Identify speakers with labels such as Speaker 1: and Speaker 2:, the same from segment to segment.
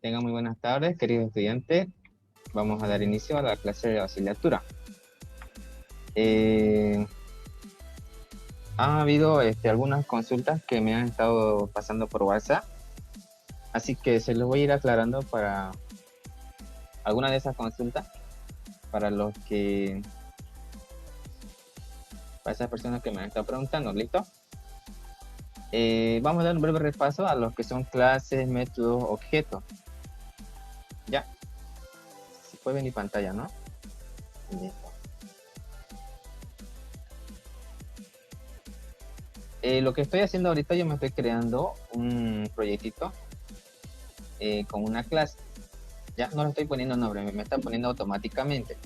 Speaker 1: Tengan muy buenas tardes, queridos estudiantes. Vamos a dar inicio a la clase de asignatura. Han habido algunas consultas que me han estado pasando por WhatsApp, así que se los voy a ir aclarando para algunas de esas consultas, para esas personas que me han estado preguntando. ¿Listo? Vamos a dar un breve repaso a los que son clases, métodos, objetos. Ya, se puede ver mi pantalla, ¿no? Listo. Lo que estoy haciendo ahorita, yo me estoy creando un proyectito con una clase. Ya no le estoy poniendo nombre, me está poniendo automáticamente.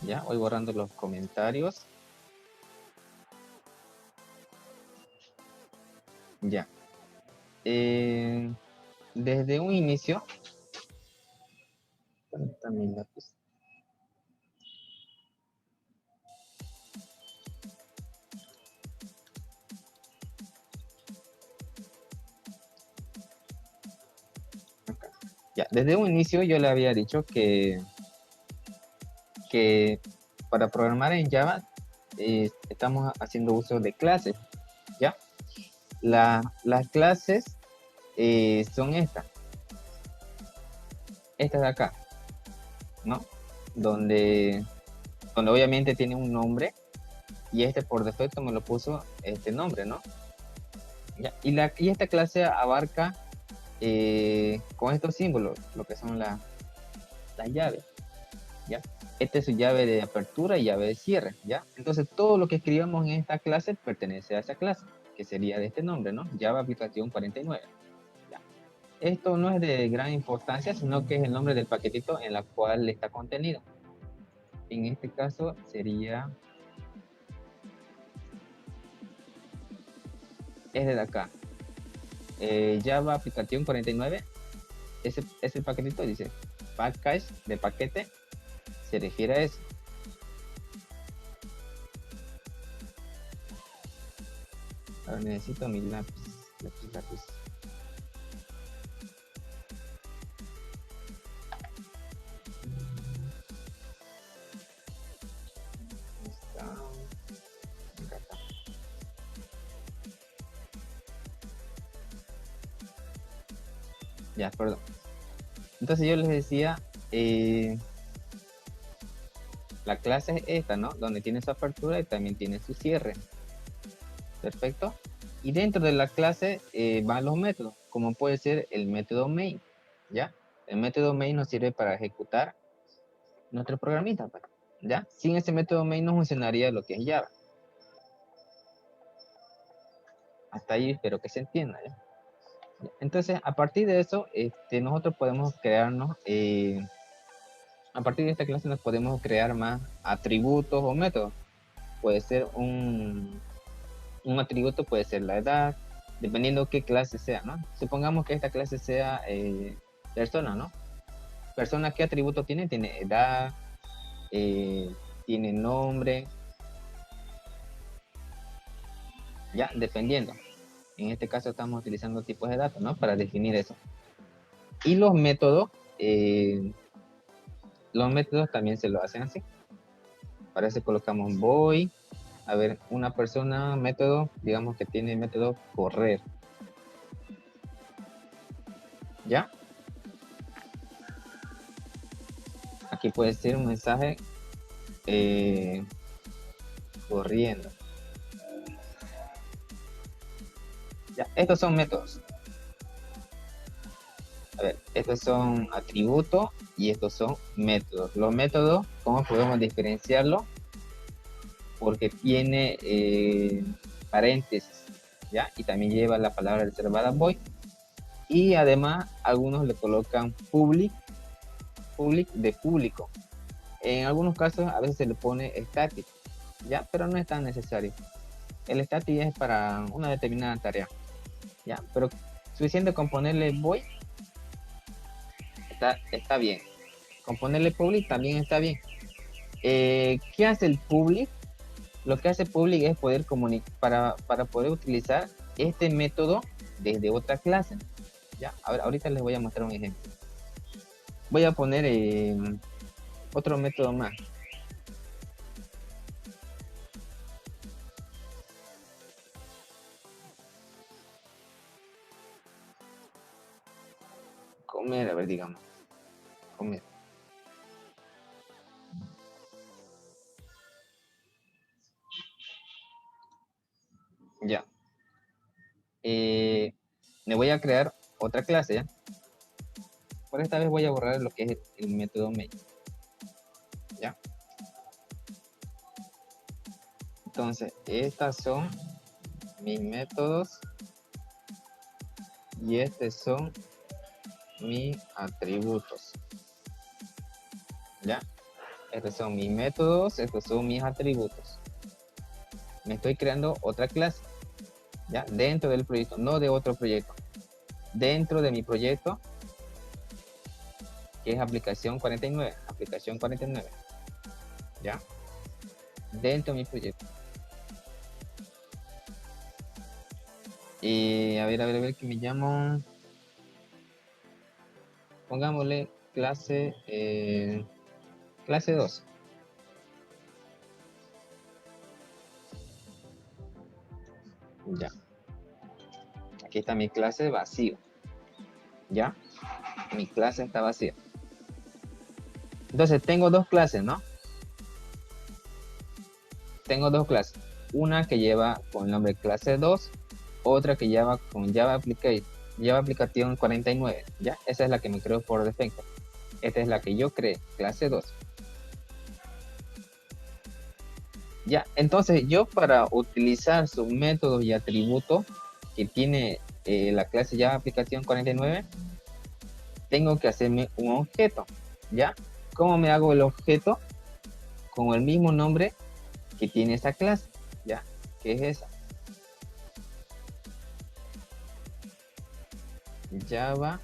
Speaker 1: Ya, voy borrando los comentarios. Ya. Desde un inicio. ¿Dónde está mi lápiz? Acá. Ya, desde un inicio yo le había dicho que para programar en Java estamos haciendo uso de clases. ¿Ya? Las clases son estas de acá, ¿no? Donde obviamente tiene un nombre y por defecto me lo puso este nombre, ¿no? ¿Ya? Y esta clase abarca con estos símbolos lo que son las llaves, ¿ya? Esta es su llave de apertura y llave de cierre, ¿ya? Entonces todo lo que escribamos en esta clase pertenece a esa clase, que sería de este nombre, ¿no? Java aplicación 49. ¿Ya? Esto no es de gran importancia, sino que es el nombre del paquetito en la cual está contenido. En este caso sería desde acá. Java aplicación 49, ese paquetito dice package de paquete, se refiere a eso. Ahora necesito mi lápiz. Ya, perdón. Entonces yo les decía, la clase es esta, ¿no? Donde tiene su apertura y también tiene su cierre. Perfecto. Y dentro de la clase van los métodos, como puede ser el método main, ¿ya? El método main nos sirve para ejecutar nuestro programita, pues, ¿ya? Sin ese método main no funcionaría lo que es Java. Hasta ahí espero que se entienda, ¿ya? Entonces, a partir de eso, nosotros podemos crearnos, a partir de esta clase nos podemos crear más atributos o métodos. Puede ser un atributo, puede ser la edad, dependiendo qué clase sea, ¿no? Supongamos que esta clase sea persona, ¿no? Persona, ¿qué atributo tiene? Tiene edad, tiene nombre, ya, dependiendo. En este caso estamos utilizando tipos de datos, ¿no? Para definir eso. Y los métodos también se lo hacen así. Para eso colocamos voy, a ver, una persona, método, digamos que tiene método correr. ¿Ya? Aquí puede ser un mensaje corriendo. Ya, estos son métodos. A ver, estos son atributos y estos son métodos. Los métodos, ¿cómo podemos diferenciarlo? Porque tiene paréntesis, ¿ya? Y también lleva la palabra reservada void. Y además, algunos le colocan public de público. En algunos casos, a veces se le pone static, ¿ya? Pero no es tan necesario. El static es para una determinada tarea, ¿ya? Pero suficiente con ponerle void, está bien. Con ponerle public también está bien. ¿Qué hace el public? Lo que hace public es poder comunicar, para poder utilizar este método desde otra clase. ¿Ya? Ahorita les voy a mostrar un ejemplo. Voy a poner otro método más. Comer, a ver, digamos. Comer. Ya. Me voy a crear otra clase, ¿ya? Por esta vez voy a borrar lo que es el método main. ¿Ya? Entonces, estas son mis métodos y estos son mis atributos. ¿Ya? Estos son mis métodos, estos son mis atributos. Me estoy creando otra clase, ¿ya? Dentro del proyecto, no de otro proyecto. Dentro de mi proyecto, que es aplicación 49, ¿ya? Dentro de mi proyecto. Y a ver, que me llamo, pongámosle clase 2. Ya. Aquí está mi clase vacío. ¿Ya? Mi clase está vacía. Entonces tengo dos clases, ¿no? Tengo dos clases. Una que lleva con el nombre clase 2, otra que lleva con Java Application 49. ¿Ya? Esa es la que me creo por defecto. Esta es la que yo creé, clase 2. Ya, entonces yo para utilizar sus métodos y atributos que tiene la clase Java Aplicación 49, tengo que hacerme un objeto, ¿ya? ¿Cómo me hago el objeto? Con el mismo nombre que tiene esa clase, ¿ya? Que es esa. Java.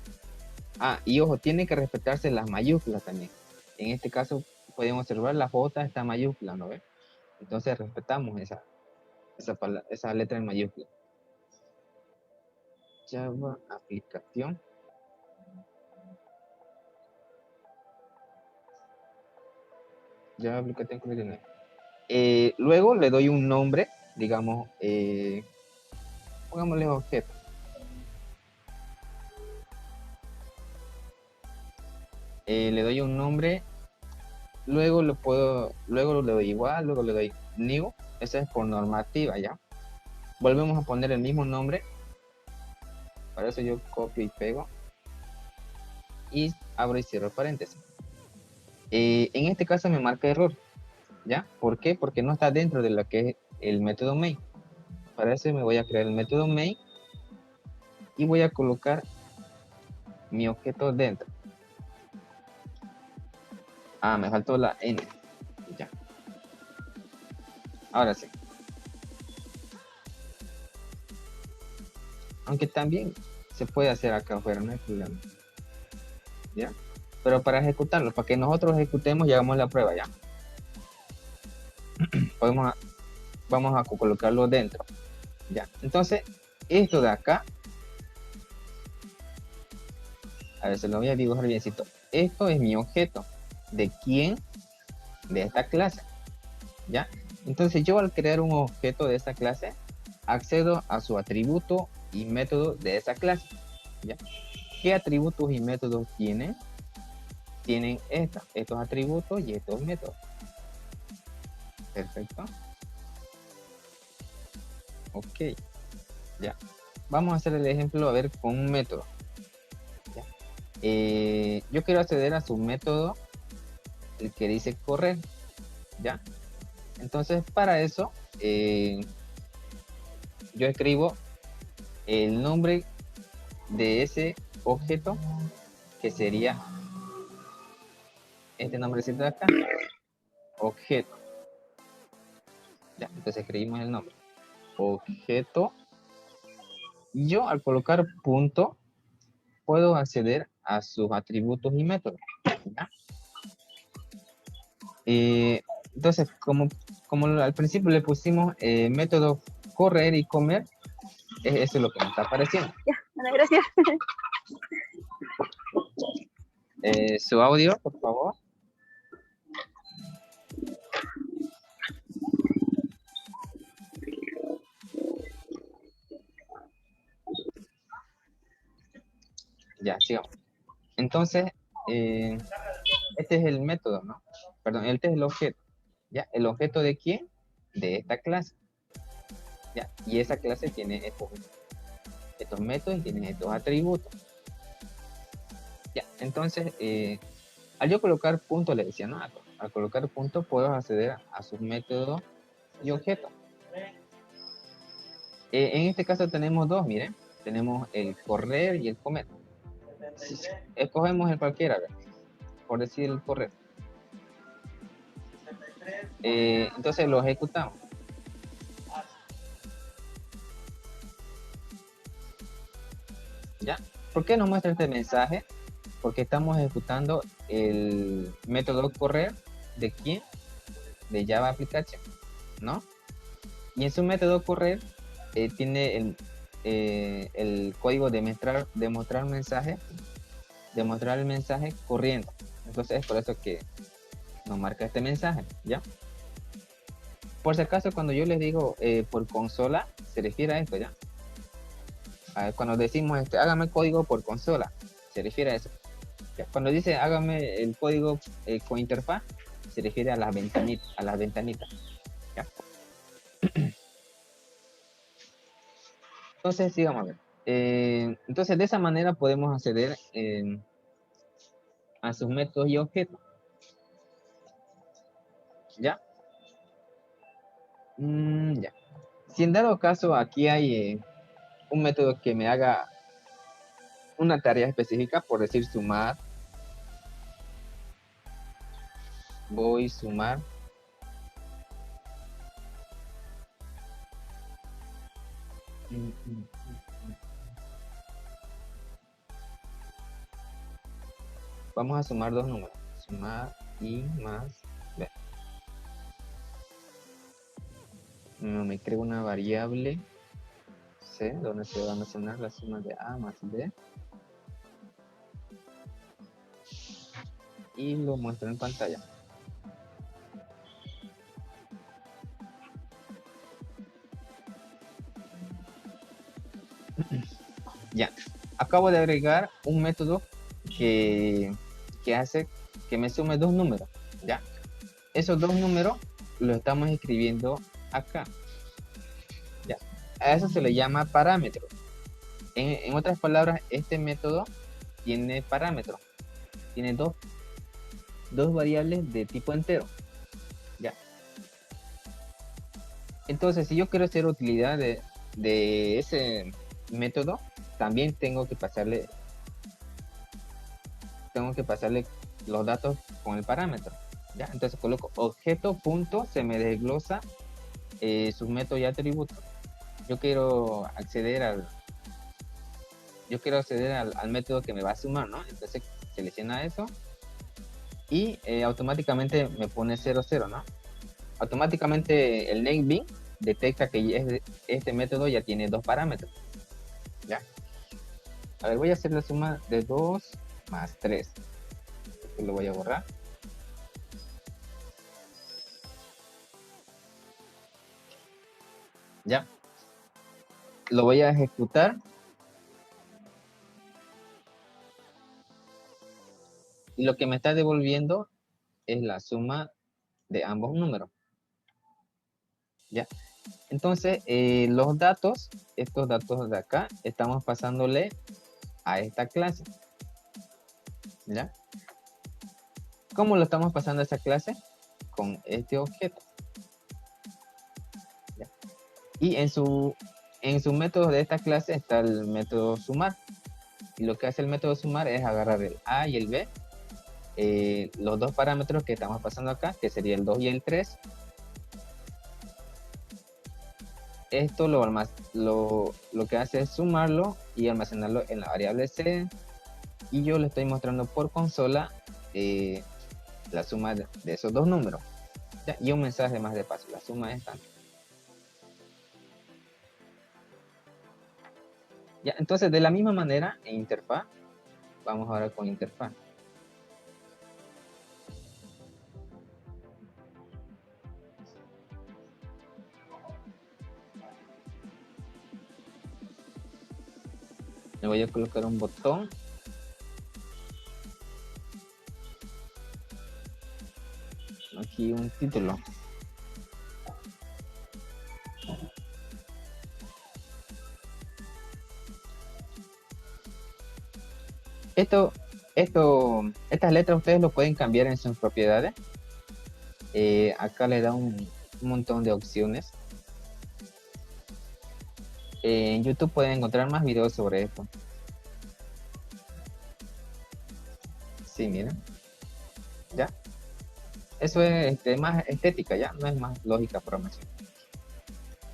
Speaker 1: Ah, y ojo, tiene que respetarse las mayúsculas también. En este caso, podemos observar la J está mayúscula, ¿no ve? Entonces respetamos esa letra en mayúscula. Java aplicación. Java aplicación 49. Luego le doy un nombre, digamos, pongámosle objeto. Le doy un nombre, luego le doy igual, luego le doy new, eso es por normativa, ¿ya? Volvemos a poner el mismo nombre, para eso yo copio y pego, y abro y cierro paréntesis. En este caso me marca error, ¿ya? ¿Por qué? Porque no está dentro de lo que es el método main. Para eso me voy a crear el método main y voy a colocar mi objeto dentro. Ah, me faltó la N. Ya. Ahora sí. Aunque también se puede hacer acá afuera, no hay problema. ¿Ya? Pero para ejecutarlo, para que nosotros ejecutemos y hagamos la prueba, ¿ya? Vamos a colocarlo dentro. ¿Ya? Entonces, esto de acá, a ver, se lo voy a dibujar biencito. Esto es mi objeto. ¿De quién? De esta clase. ¿Ya? Entonces, yo al crear un objeto de esta clase, accedo a su atributo y método de esa clase. ¿Ya? ¿Qué atributos y métodos tienen? Tienen estos atributos y estos métodos. Perfecto. Ok. Ya. Vamos a hacer el ejemplo, a ver, con un método. ¿Ya? Yo quiero acceder a su método, el que dice correr. ¿Ya? Entonces, para eso, yo escribo el nombre de ese objeto, que sería este nombrecito de acá, objeto. Ya, entonces escribimos el nombre, objeto. Yo al colocar punto, puedo acceder a sus atributos y métodos. ¿Ya? Entonces, como como al principio le pusimos método correr y comer, eso es lo que me está apareciendo.
Speaker 2: Ya, bueno, gracias.
Speaker 1: Su audio, por favor. Ya, sigamos. Entonces, este es el método, ¿no? Perdón, este es el objeto. ¿Ya? ¿El objeto de quién? De esta clase. ¿Ya? Y esa clase tiene estos métodos y tiene estos atributos. Ya, entonces, al yo colocar punto, le decía, ¿no? Al colocar punto puedo acceder a sus métodos y objetos. En este caso tenemos dos, miren. Tenemos el correr y el comer. Si escogemos el cualquiera, por decir el correr. Entonces lo ejecutamos. ¿Ya? ¿Por qué nos muestra este mensaje? Porque estamos ejecutando el método correr de quién? De Java Application, ¿no? Y en su método correr tiene el código de demostrar el mensaje corriendo. Entonces es por eso que nos marca este mensaje, ¿ya? Por si acaso, cuando yo les digo por consola, se refiere a esto, ¿ya? Cuando decimos hágame código por consola, se refiere a eso. ¿Ya? Cuando dice hágame el código con interfaz, se refiere a las ventanitas. ¿Ya? Entonces, sigamos a ver. Entonces, de esa manera podemos acceder a sus métodos y objetos. ¿Ya? Ya. Si en dado caso aquí hay un método que me haga una tarea específica, por decir sumar, voy sumar. Vamos a sumar dos números. Sumar y más b. Me creo una variable C donde se va a almacenar la suma de A más B. Y lo muestro en pantalla. Ya, acabo de agregar un método que hace que me sume dos números, ¿ya? Esos dos números los estamos escribiendo acá, ¿ya? A eso se le llama parámetro. En otras palabras, este método tiene parámetros, tiene dos variables de tipo entero, ¿ya? Entonces, si yo quiero hacer utilidad de ese método, también tengo que pasarle los datos con el parámetro, ¿ya? Entonces coloco objeto punto, se me desglosa sus métodos y atributos. Yo quiero acceder al método que me va a sumar, ¿no? Entonces selecciona eso y automáticamente me pone 0, 0, ¿no? Automáticamente el NameBean detecta que este método ya tiene dos parámetros, ¿ya? A ver, voy a hacer la suma de 2 más 3. Esto lo voy a borrar. Ya. Lo voy a ejecutar. Y lo que me está devolviendo es la suma de ambos números. ¿Ya? Entonces, los datos, estos datos de acá, estamos pasándole a esta clase. ¿Ya? ¿Cómo lo estamos pasando a esa clase? Con este objeto. ¿Ya? Y en su método de esta clase está el método sumar. Y lo que hace el método sumar es agarrar el A y el B, los dos parámetros que estamos pasando acá, que sería el 2 y el 3. Esto lo que hace es sumarlo y almacenarlo en la variable C. Y yo le estoy mostrando por consola la suma de esos dos números. ¿ya? Y un mensaje más de paso. La suma es tanto. ¿Ya? Entonces, de la misma manera, en interfaz, vamos ahora con interfaz. Le voy a colocar un botón. Aquí un título. Estas letras ustedes lo pueden cambiar en sus propiedades. Acá le da un montón de opciones. En YouTube pueden encontrar más videos sobre esto. Sí, miren. ¿Ya? Eso es más estética, ¿ya? No es más lógica programación.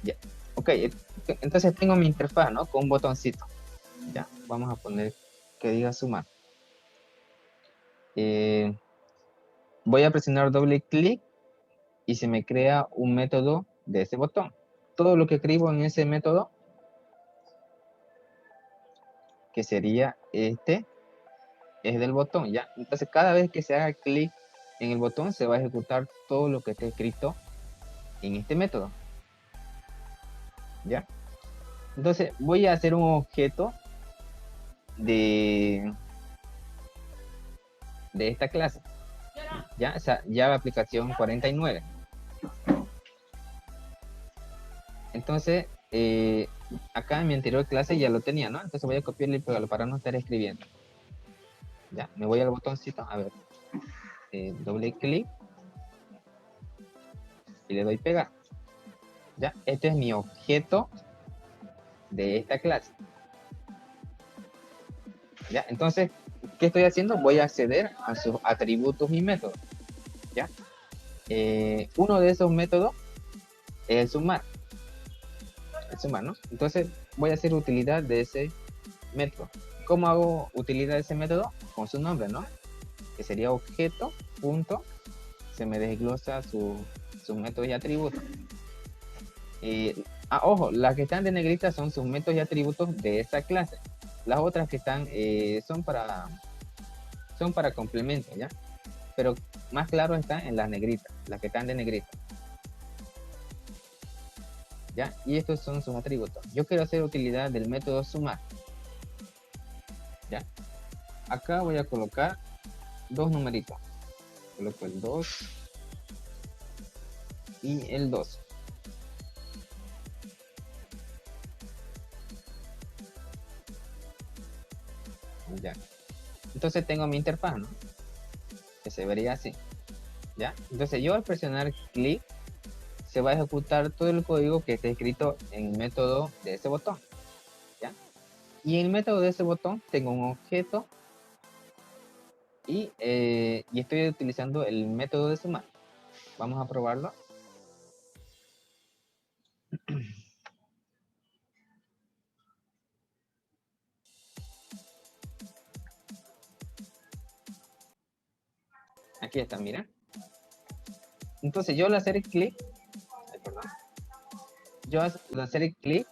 Speaker 1: Ya. Ok, entonces tengo mi interfaz, ¿no? Con un botoncito. Ya, vamos a poner que diga sumar. Voy a presionar doble clic y se me crea un método de ese botón. Todo lo que escribo en ese método, que sería este, es del botón, ¿ya? Entonces cada vez que se haga clic en el botón, se va a ejecutar todo lo que esté escrito en este método, ¿ya? Entonces voy a hacer un objeto de esta clase, ¿ya? O sea, Java aplicación 49. Entonces, acá en mi anterior clase ya lo tenía, ¿no? Entonces voy a copiarlo y pegarlo para no estar escribiendo. Ya, me voy al botoncito, a ver, doble clic y le doy pegar. Ya, este es mi objeto de esta clase. Ya, entonces, ¿qué estoy haciendo? Voy a acceder a sus atributos y métodos. Ya, uno de esos métodos es el sumar. El sumar, ¿no? Entonces, voy a hacer utilidad de ese método. ¿Cómo hago utilidad de ese método? Con su nombre, ¿no? Que sería objeto, punto, se me desglosa sus métodos y atributos. Ojo, las que están de negrita son sus métodos y atributos de esa clase. Las otras que están son para complemento, ¿ya? Pero más claro están en las negritas, las que están de negrita. ¿Ya? Y estos son sus atributos. Yo quiero hacer utilidad del método sumar. ¿Ya? Acá voy a colocar dos numeritos. Coloco el 2 y el 2. Ya. Entonces tengo mi interfaz, ¿no? Que se vería así. ¿Ya? Entonces yo al presionar clic se va a ejecutar todo el código que esté escrito en el método de ese botón. ¿Ya? Y en el método de ese botón tengo un objeto y estoy utilizando el método de sumar. Vamos a probarlo. Aquí está, mira. Entonces yo al hacer clic, al hacer clic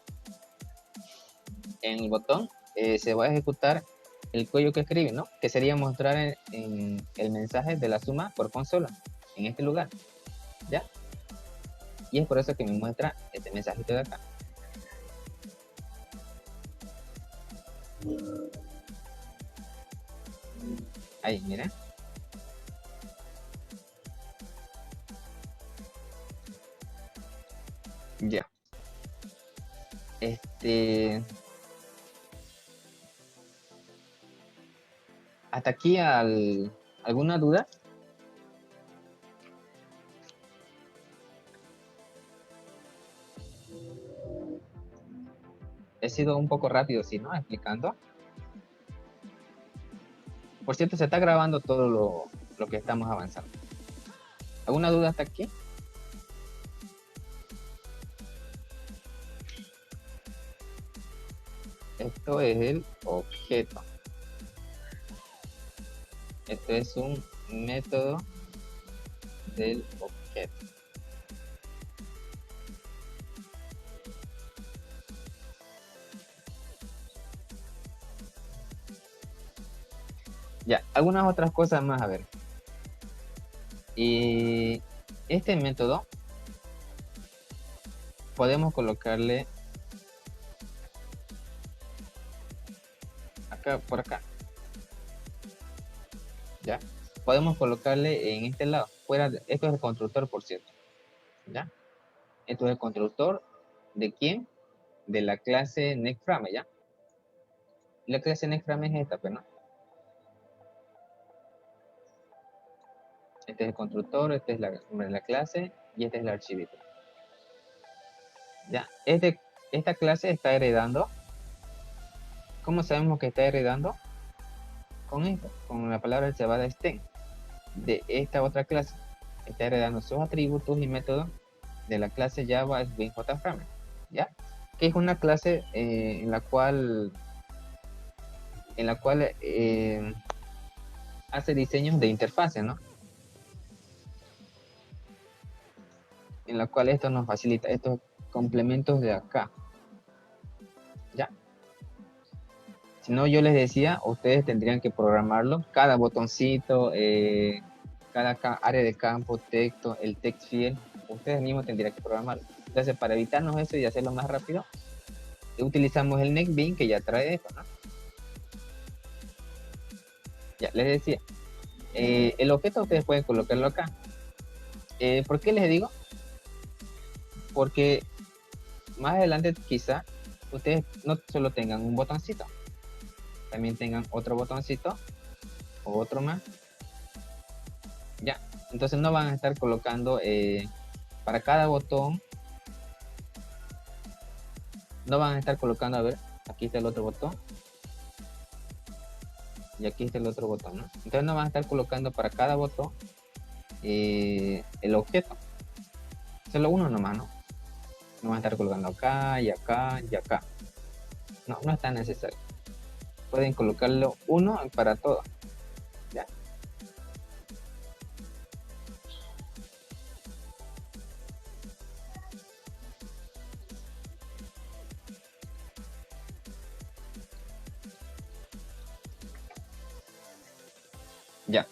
Speaker 1: en el botón, se va a ejecutar el código que escribe, ¿no? Que sería mostrar en el mensaje de la suma por consola, en este lugar, ¿ya? Y es por eso que me muestra este mensajito de acá. Ahí, miren. Ya. Hasta aquí ¿alguna duda? He sido un poco rápido, ¿sí, no? Explicando. Por cierto, se está grabando todo lo que estamos avanzando. ¿Alguna duda hasta aquí? Esto es el objeto. Esto es un método del objeto. Ya, algunas otras cosas más, a ver. Y este método podemos colocarle acá, por acá. ¿Ya? Podemos colocarle en este lado. Esto es el constructor, por cierto. ¿Ya? Esto es el constructor de quién? De la clase NextFrame, ¿ya? La clase NextFrame es esta, pero no. Este es el constructor, este es la clase y este es el archivito. ¿Ya? Esta clase está heredando. ¿Cómo sabemos que está heredando? Con esto, con la palabra reservada stem de esta otra clase. Está heredando sus atributos y métodos de la clase Java Swing JFrame, ¿ya? Que es una clase en la cual hace diseños de interfaces, ¿no? En la cual esto nos facilita estos complementos de acá, ¿ya? Si no, yo les decía, ustedes tendrían que programarlo, cada botoncito, cada área de campo, texto, el text field, ustedes mismos tendrían que programarlo. Entonces, para evitarnos eso y hacerlo más rápido, utilizamos el NextBeam que ya trae esto, ¿no? Ya, les decía, el objeto ustedes pueden colocarlo acá. ¿Por qué les digo? Porque más adelante quizá ustedes no solo tengan un botoncito, también tengan otro botoncito o otro más. Ya, entonces no van a estar colocando para cada botón, no van a estar colocando, a ver, aquí está el otro botón y aquí está el otro botón, ¿no? Entonces no van a estar colocando para cada botón el objeto, solo uno nomás, ¿no? No van a estar colocando acá y acá y acá. No, no es tan necesario. Pueden colocarlo uno para todo. ¿Ya? Ya.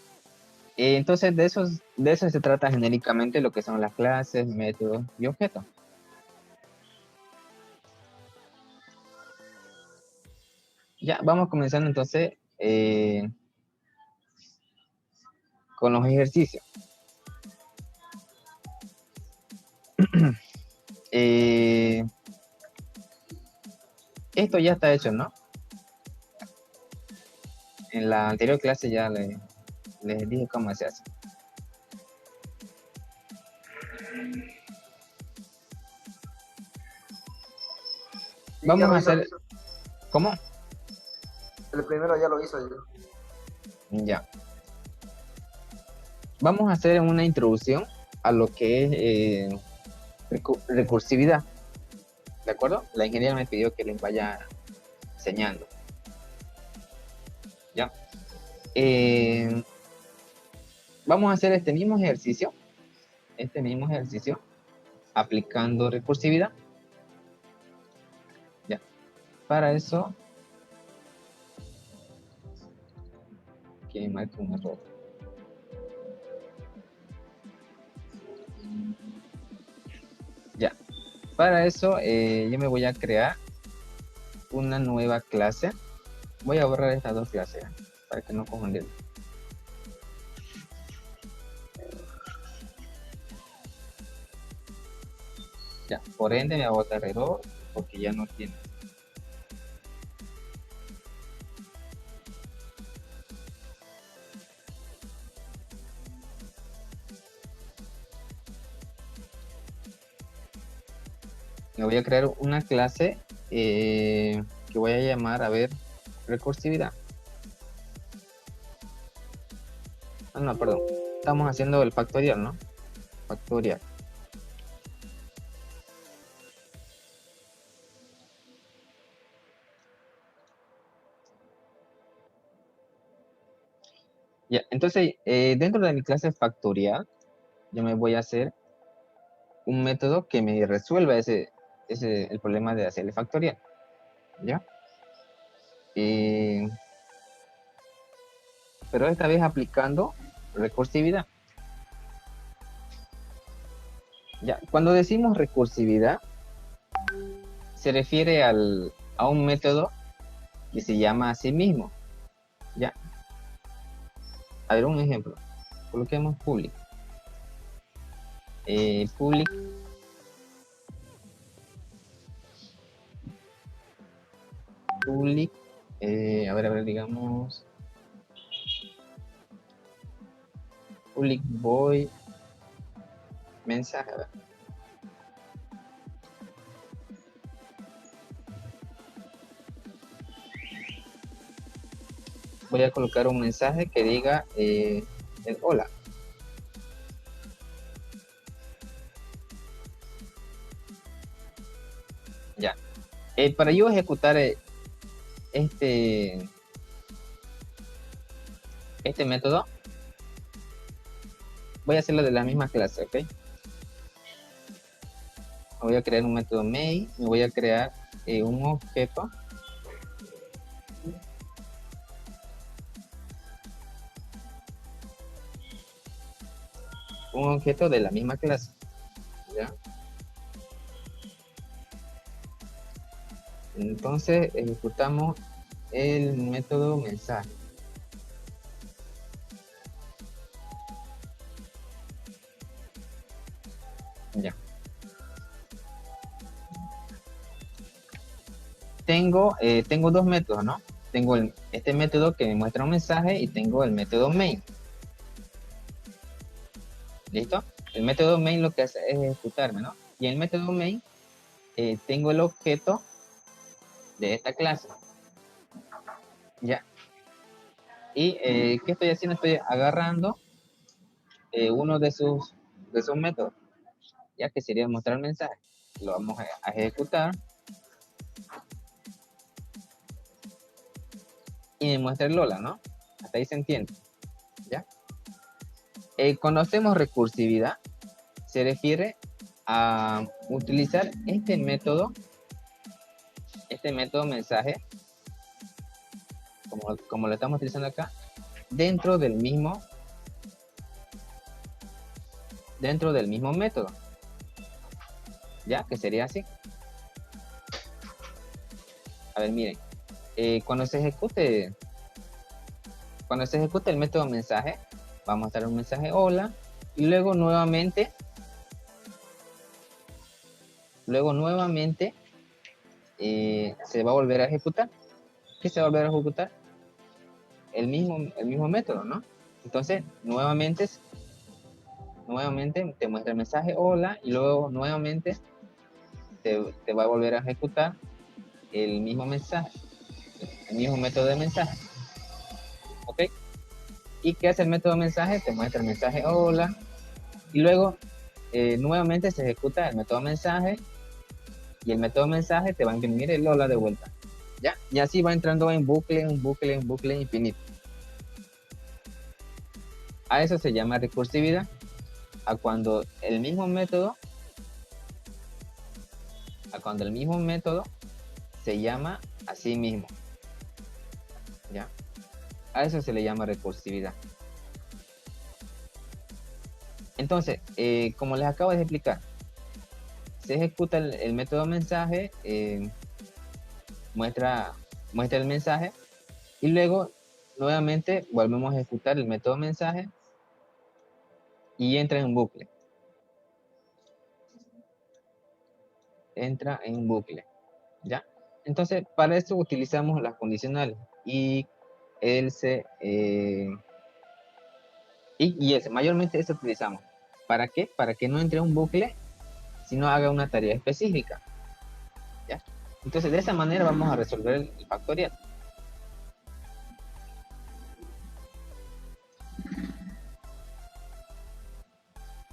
Speaker 1: Entonces de eso se trata genéricamente lo que son las clases, métodos y objetos. Ya, vamos comenzando entonces con los ejercicios. Esto ya está hecho, ¿no? En la anterior clase ya les dije cómo se hace.
Speaker 2: Sí,
Speaker 1: Vamos
Speaker 2: ya
Speaker 1: a
Speaker 2: lo
Speaker 1: hacer...
Speaker 2: hizo.
Speaker 1: ¿Cómo?
Speaker 2: El primero ya lo hizo yo.
Speaker 1: Ya. Vamos a hacer una introducción a lo que es recursividad. ¿De acuerdo? La ingeniera me pidió que les vaya enseñando. ¿Ya? Vamos a hacer este mismo ejercicio aplicando recursividad. Ya. Para eso, que marque un error. Ya. Para eso, yo me voy a crear una nueva clase. Voy a borrar estas dos clases para que no confundir. Ya, por ende me va a botar error porque ya no tiene. Me voy a crear una clase que voy a llamar, a ver, recursividad. Ah, no, perdón. Estamos haciendo el factorial, ¿no? Factorial. Ya, entonces, dentro de mi clase factorial, yo me voy a hacer un método que me resuelva el problema de hacerle factorial. ¿Ya? pero esta vez aplicando recursividad. Ya, cuando decimos recursividad, se refiere a un método que se llama a sí mismo. Ya, a ver, un ejemplo. Coloquemos public. Public public, a ver, digamos, public void mensaje. A ver. Voy a colocar un mensaje que diga el hola. Ya. Para yo ejecutar este método, voy a hacerlo de la misma clase, ¿ok? Voy a crear un método main, me voy a crear un objeto. Un objeto de la misma clase, ¿ya? Entonces ejecutamos el método mensaje. Ya. Tengo dos métodos, ¿no? Tengo este método que me muestra un mensaje y tengo el método main. ¿Listo? El método main lo que hace es ejecutarme, ¿no? Y en el método main tengo el objeto de esta clase. Ya. Y ¿qué estoy haciendo? Estoy agarrando uno de sus métodos, ya que sería mostrar mensaje. Lo vamos a ejecutar. Y me muestra el Lola, ¿no? Hasta ahí se entiende. ¿Ya? Cuando hacemos recursividad, se refiere a utilizar este método mensaje, como lo estamos utilizando acá, dentro del mismo método. ¿Ya? Que sería así. A ver, miren. Cuando se ejecute el método mensaje, va a mostrar un mensaje hola, y luego nuevamente se va a volver a ejecutar. ¿Qué se va a volver a ejecutar? El mismo método, ¿no? Entonces, nuevamente te muestra el mensaje hola, y luego nuevamente te va a volver a ejecutar el mismo mensaje, el mismo método de mensaje. ¿Ok? ¿Y qué hace el método mensaje? Te muestra el mensaje hola, y luego nuevamente se ejecuta el método mensaje, y el método mensaje te va a imprimir el hola de vuelta. ¿Ya? Y así va entrando en bucle infinito. A eso se llama recursividad, a cuando el mismo método se llama a sí mismo. ¿Ya? A eso se le llama recursividad. Entonces, como les acabo de explicar, se ejecuta el método mensaje, muestra el mensaje, y luego nuevamente volvemos a ejecutar el método mensaje y entra en bucle. ¿Ya? Entonces, para esto utilizamos las condicionales y else y ese. Mayormente eso utilizamos. ¿Para qué? Para que no entre un bucle, sino haga una tarea específica. ¿Ya? Entonces, de esa manera vamos a resolver el factorial.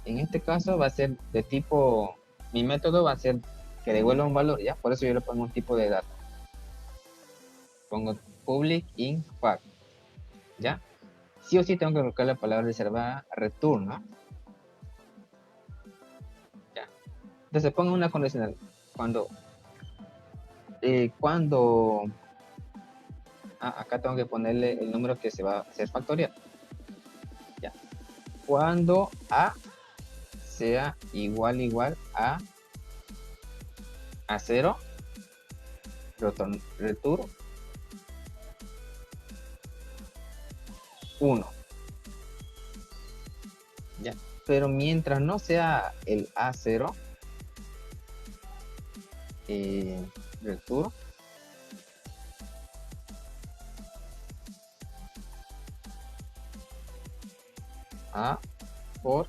Speaker 1: En este caso va a ser de tipo, mi método va a ser que devuelva un valor, ¿ya? Por eso yo le pongo un tipo de data. Pongo public int fact, ¿ya? Sí o sí tengo que colocar la palabra reservada return, ¿no? ¿Ya? Entonces pongo una condicional. Cuando Acá tengo que ponerle el número que se va a hacer factorial. Ya. Cuando A sea igual a 0, return 1. ¿Ya? Pero mientras no sea el A0, return A por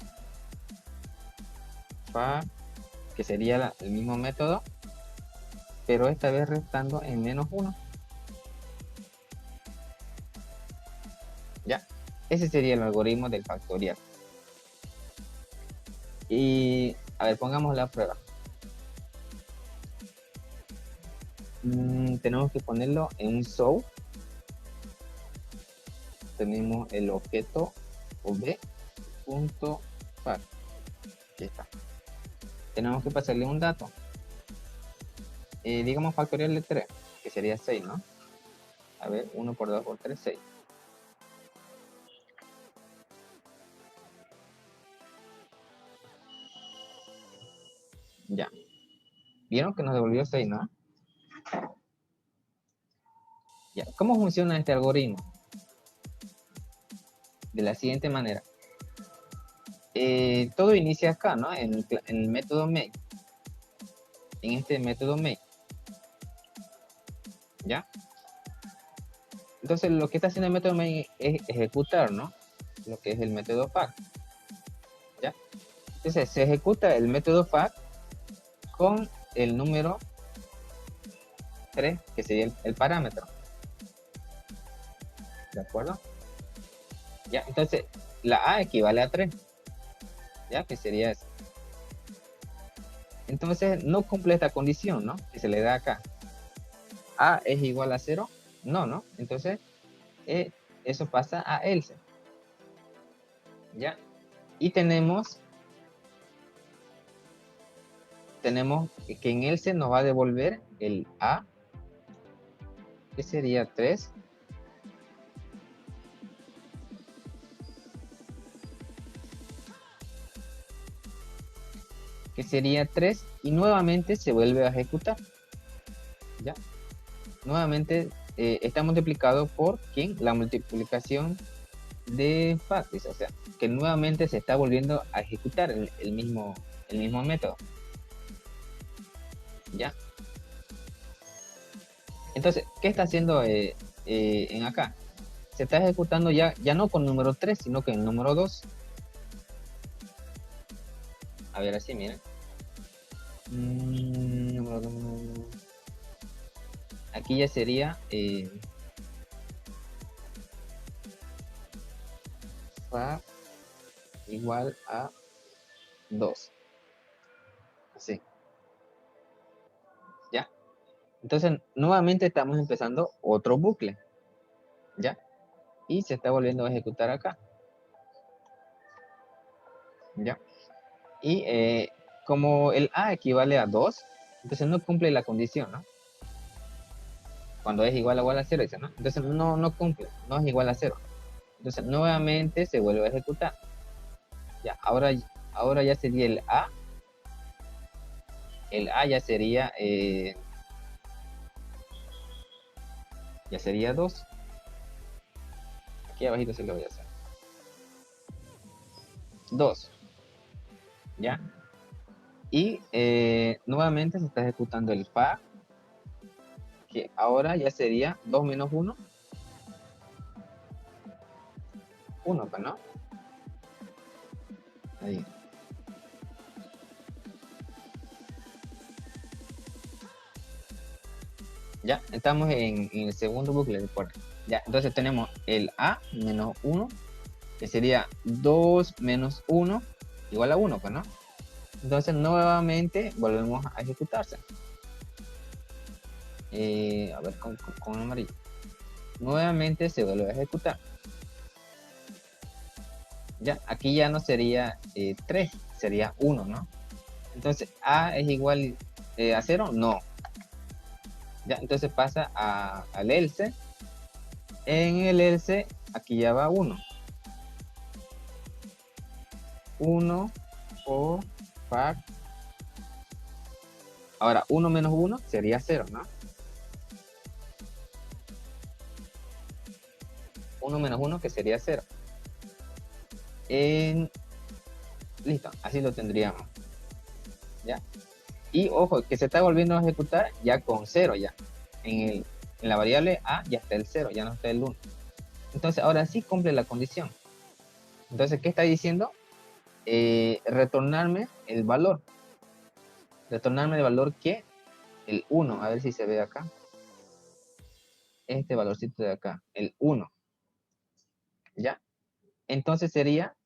Speaker 1: fa, que sería el mismo método, pero esta vez restando en -1. Ya, ese sería el algoritmo del factorial. Y a ver, pongamos la prueba. Tenemos que ponerlo en un show. Tenemos el objeto ob.fact. Aquí está. Tenemos que pasarle un dato. Digamos factorial de 3, que sería 6, ¿no? A ver, 1 por 2 por 3, 6. Ya. ¿Vieron que nos devolvió 6, no? Ya. ¿Cómo funciona este algoritmo? De la siguiente manera. Todo inicia acá, ¿no? En el método make. En este método make. ¿Ya? Entonces lo que está haciendo el método make es ejecutar, ¿no? Lo que es el método fact. ¿Ya? Entonces se ejecuta el método fact con el número 3, que sería el parámetro. ¿De acuerdo? ¿Ya? Entonces la A equivale a 3. ¿Ya? Que sería eso. Entonces no cumple esta condición, ¿no? Que se le da acá. A es igual a 0. No. Entonces eso pasa a else. ¿Ya? Y tenemos que en else nos va a devolver el A, que sería 3. Que sería 3 y nuevamente se vuelve a ejecutar. ¿Ya? Nuevamente está multiplicado por ¿quién? La multiplicación de factores, o sea, que nuevamente se está volviendo a ejecutar el mismo método. ¿Ya? Entonces, ¿qué está haciendo en acá? Se está ejecutando ya no con número 3, sino con el número 2. A ver, así, miren. Aquí ya sería fa igual a 2. Así. ¿Ya? Entonces, nuevamente estamos empezando otro bucle. ¿Ya? Y se está volviendo a ejecutar acá. ¿Ya? Y como el A equivale a 2, entonces no cumple la condición, ¿no? Cuando es igual a 0, dice, ¿no? Entonces no cumple, no es igual a 0. Entonces nuevamente se vuelve a ejecutar. Ya, ahora ya sería el A. El A ya sería 2. Aquí abajito se lo voy a hacer. 2. ¿Ya? Y nuevamente se está ejecutando el fa, que ahora ya sería 2 menos 1. 1, pues, ¿no? Ahí. Ya, estamos en el segundo bucle, recuerden. Ya, entonces tenemos el A menos 1, que sería 2 menos 1 igual a 1, pues, ¿no? Entonces nuevamente volvemos a ejecutarse. A ver, con amarillo. Nuevamente se vuelve a ejecutar. Ya, aquí ya no sería 3, sería 1, ¿no? Entonces, A es igual a 0, no. Ya, entonces pasa al else. En el else, aquí ya va 1. 1 por fact. Ahora, 1 menos 1 sería 0, ¿no? 1 menos 1 que sería 0. Listo, así lo tendríamos. ¿Ya? Y ojo, que se está volviendo a ejecutar ya con 0 ya. En la variable A ya está el 0, ya no está el 1. Entonces, ahora sí cumple la condición. Entonces, ¿qué está diciendo? Retornarme el valor. Retornarme el valor que el 1. A ver si se ve acá. Este valorcito de acá, el 1. ¿Ya? Entonces sería,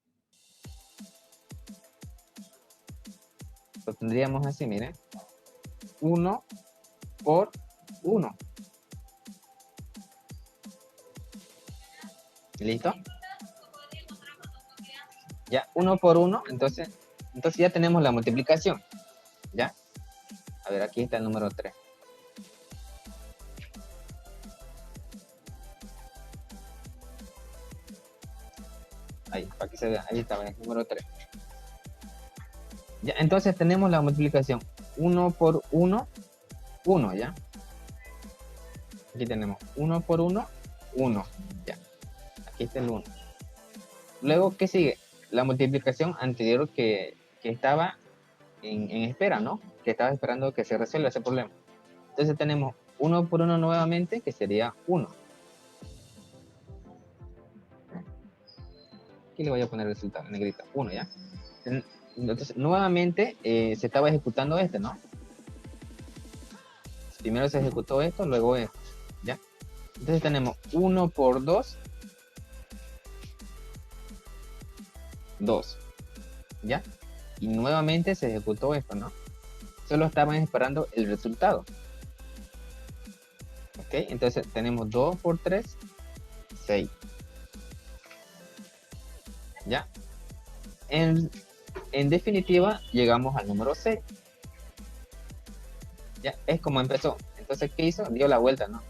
Speaker 1: lo tendríamos así, miren. 1 por 1. ¿Listo? Ya, 1 por 1, entonces ya tenemos la multiplicación. ¿Ya? A ver, aquí está el número 3. Ahí, para que se vea, ahí estaba el número 3. Ya, entonces tenemos la multiplicación. 1 por 1, 1, ¿ya? Aquí tenemos 1 por 1, 1, ya. Aquí está el 1. Luego, ¿qué sigue? La multiplicación anterior que estaba en espera, ¿no? Que estaba esperando que se resuelva ese problema. Entonces tenemos 1 por 1 nuevamente, que sería 1. Aquí le voy a poner el resultado en negrita, 1, ¿ya? Entonces, nuevamente se estaba ejecutando este, ¿no? Primero se ejecutó esto, luego esto, ¿ya? Entonces tenemos 1 por 2, 2, ¿ya? Y nuevamente se ejecutó esto, ¿no? Solo estaban esperando el resultado. ¿Ok? Entonces tenemos 2 por 3, 6. ¿Ya? En definitiva, llegamos al número 6. Ya, es como empezó. Entonces, ¿qué hizo? Dio la vuelta, ¿no?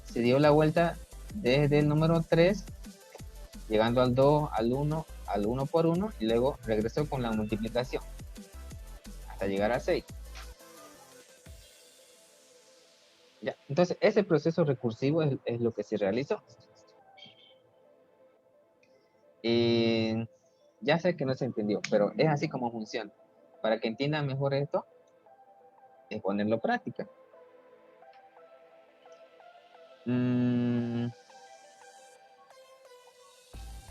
Speaker 1: Se dio la vuelta desde el número 3, llegando al 2, al 1, al 1 por 1, y luego regresó con la multiplicación hasta llegar a 6. Ya, entonces, ese proceso recursivo es lo que se realizó. Ya sé que no se entendió, pero es así como funciona. Para que entiendan mejor esto, es ponerlo en práctica.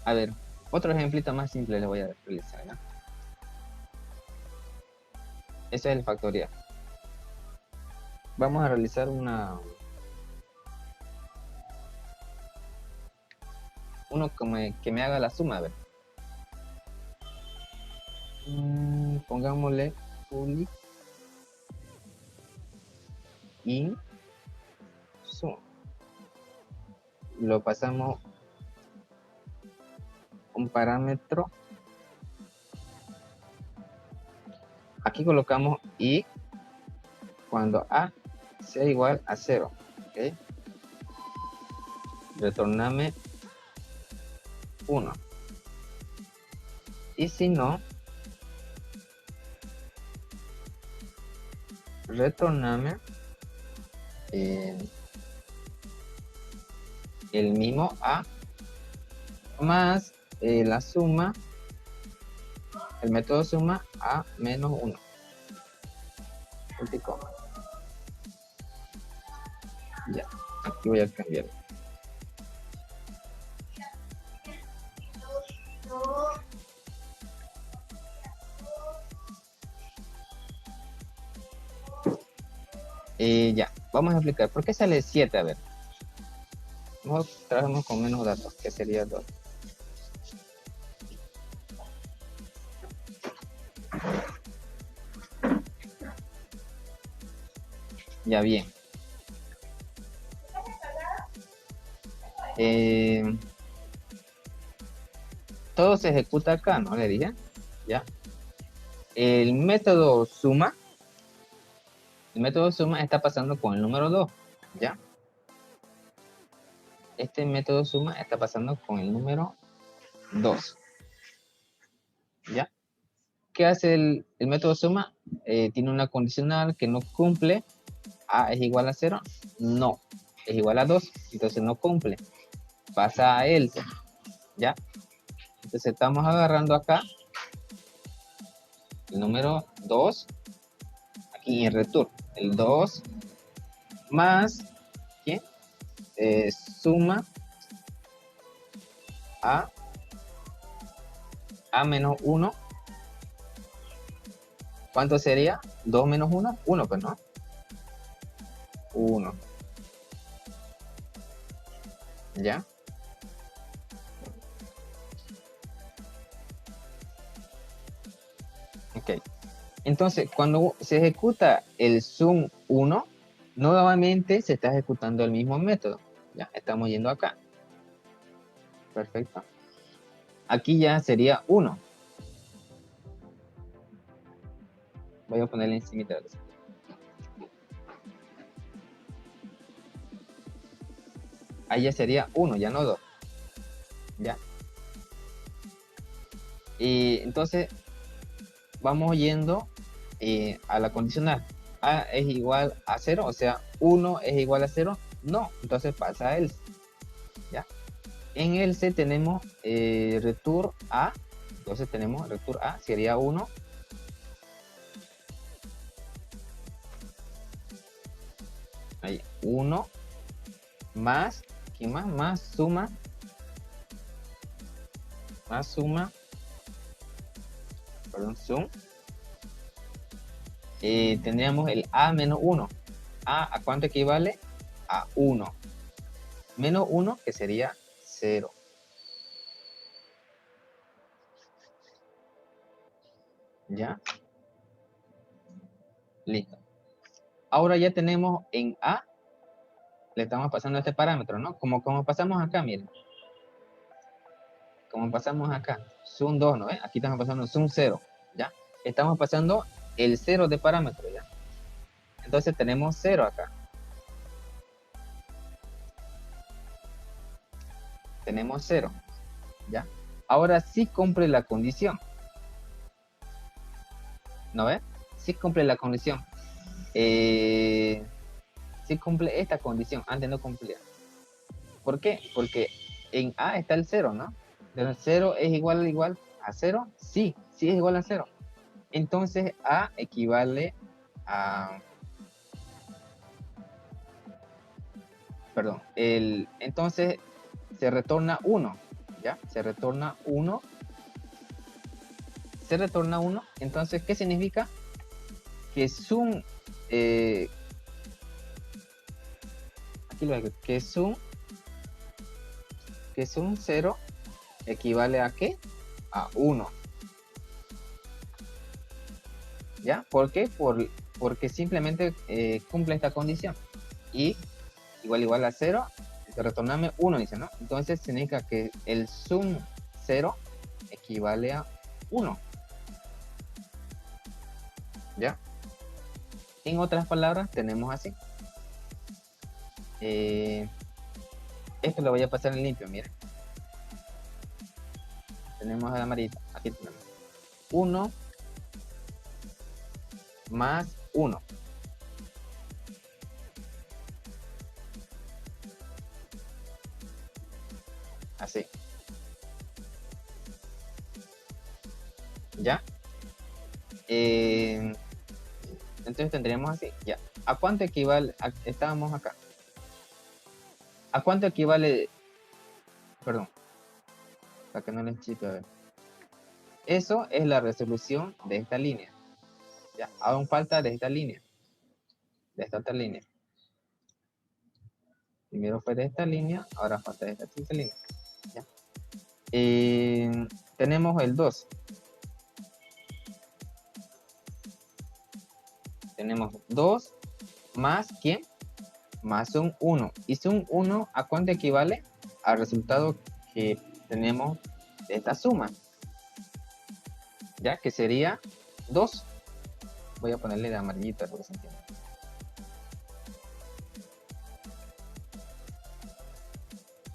Speaker 1: A ver, otro ejemplito más simple le voy a realizar, ¿no? Ese es el factorial. Vamos a realizar uno que me haga la suma, a ver. Pongámosle public in sum. Lo pasamos un parámetro. Aquí colocamos y cuando a sea igual a 0. ¿Okay? Retorname 1. Y si no, retorname el mismo a más la suma, el método suma a menos 1. Ya, aquí voy a cambiar. Ya, vamos a explicar. ¿Por qué sale 7? A ver. Mejor trabajemos con menos datos, que sería 2. Ya, bien. Todo se ejecuta acá, ¿no? Le dije. Ya. El método suma está pasando con el número 2. ¿Ya? este método suma está pasando con el número 2. ¿Ya? ¿Qué hace el método suma? Tiene una condicional que no cumple. A es igual a 0. No. Es igual a 2. Entonces no cumple. Pasa a else. ¿Ya? Entonces estamos agarrando acá el número 2. Aquí en return. El 2 más, ¿qué? Suma a menos 1. ¿Cuánto sería? 2 menos 1. 1, pues no. 1. ¿Ya? Ok. Entonces, cuando se ejecuta el sum 1, nuevamente se está ejecutando el mismo método. Ya, estamos yendo acá. Perfecto. Aquí ya sería 1. Voy a ponerle encima de eso. Ahí ya sería 1, ya no 2. ¿Ya? Y entonces, vamos yendo a la condicional. A es igual a 0, o sea, 1 es igual a 0. No, entonces pasa a else. ¿Ya? En else tenemos return a. Entonces tenemos return a, sería 1. Ahí, 1 más, ¿qué más? Más suma. Más suma. Perdón, sum. Tendríamos el a menos 1. ¿A cuánto equivale? A 1. Menos 1, que sería 0. ¿Ya? Listo. Ahora ya tenemos en A, le estamos pasando este parámetro, ¿no? Como pasamos acá, miren. Como pasamos acá, sum 2, ¿no? Aquí estamos pasando sum 0, ¿ya? Estamos pasando el 0 de parámetro, ¿ya? Entonces tenemos 0 acá. Tenemos 0, ¿ya? Ahora sí cumple la condición. ¿No ves? Sí cumple la condición. Sí cumple esta condición. Antes no cumplía. ¿Por qué? Porque en A está el 0, ¿no? Pero 0 es igual a 0. Sí, sí es igual a 0. Entonces A equivale a... Perdón. Entonces se retorna 1. ¿Ya? Se retorna 1. Se retorna 1. Entonces, ¿qué significa? Que sum... aquí lo hago. Que sum 0 equivale a ¿qué? A 1. ¿Ya? ¿Por qué? Porque simplemente cumple esta condición. Y igual a 0, retorname 1, dice, ¿no? Entonces significa que el sum 0 equivale a 1. ¿Ya? En otras palabras, tenemos así. Esto lo voy a pasar en limpio, miren. Tenemos el amarillo. Aquí tenemos 1 más 1. Así. ¿Ya? Entonces tendríamos así. Ya. ¿A cuánto equivale? Estábamos acá. ¿A cuánto equivale? Perdón. Para que no les chique, a ver. Eso es la resolución de esta línea. Ya. Aún falta de esta línea. De esta otra línea. Primero fue de esta línea, ahora falta de esta otra línea. ¿Ya? Tenemos el 2. Tenemos 2 más ¿quién? Más un 1. Y un 1, ¿a cuánto equivale? Al resultado que tenemos de esta suma. ¿Ya? Que sería 2. Voy a ponerle de amarillito para que se entienda.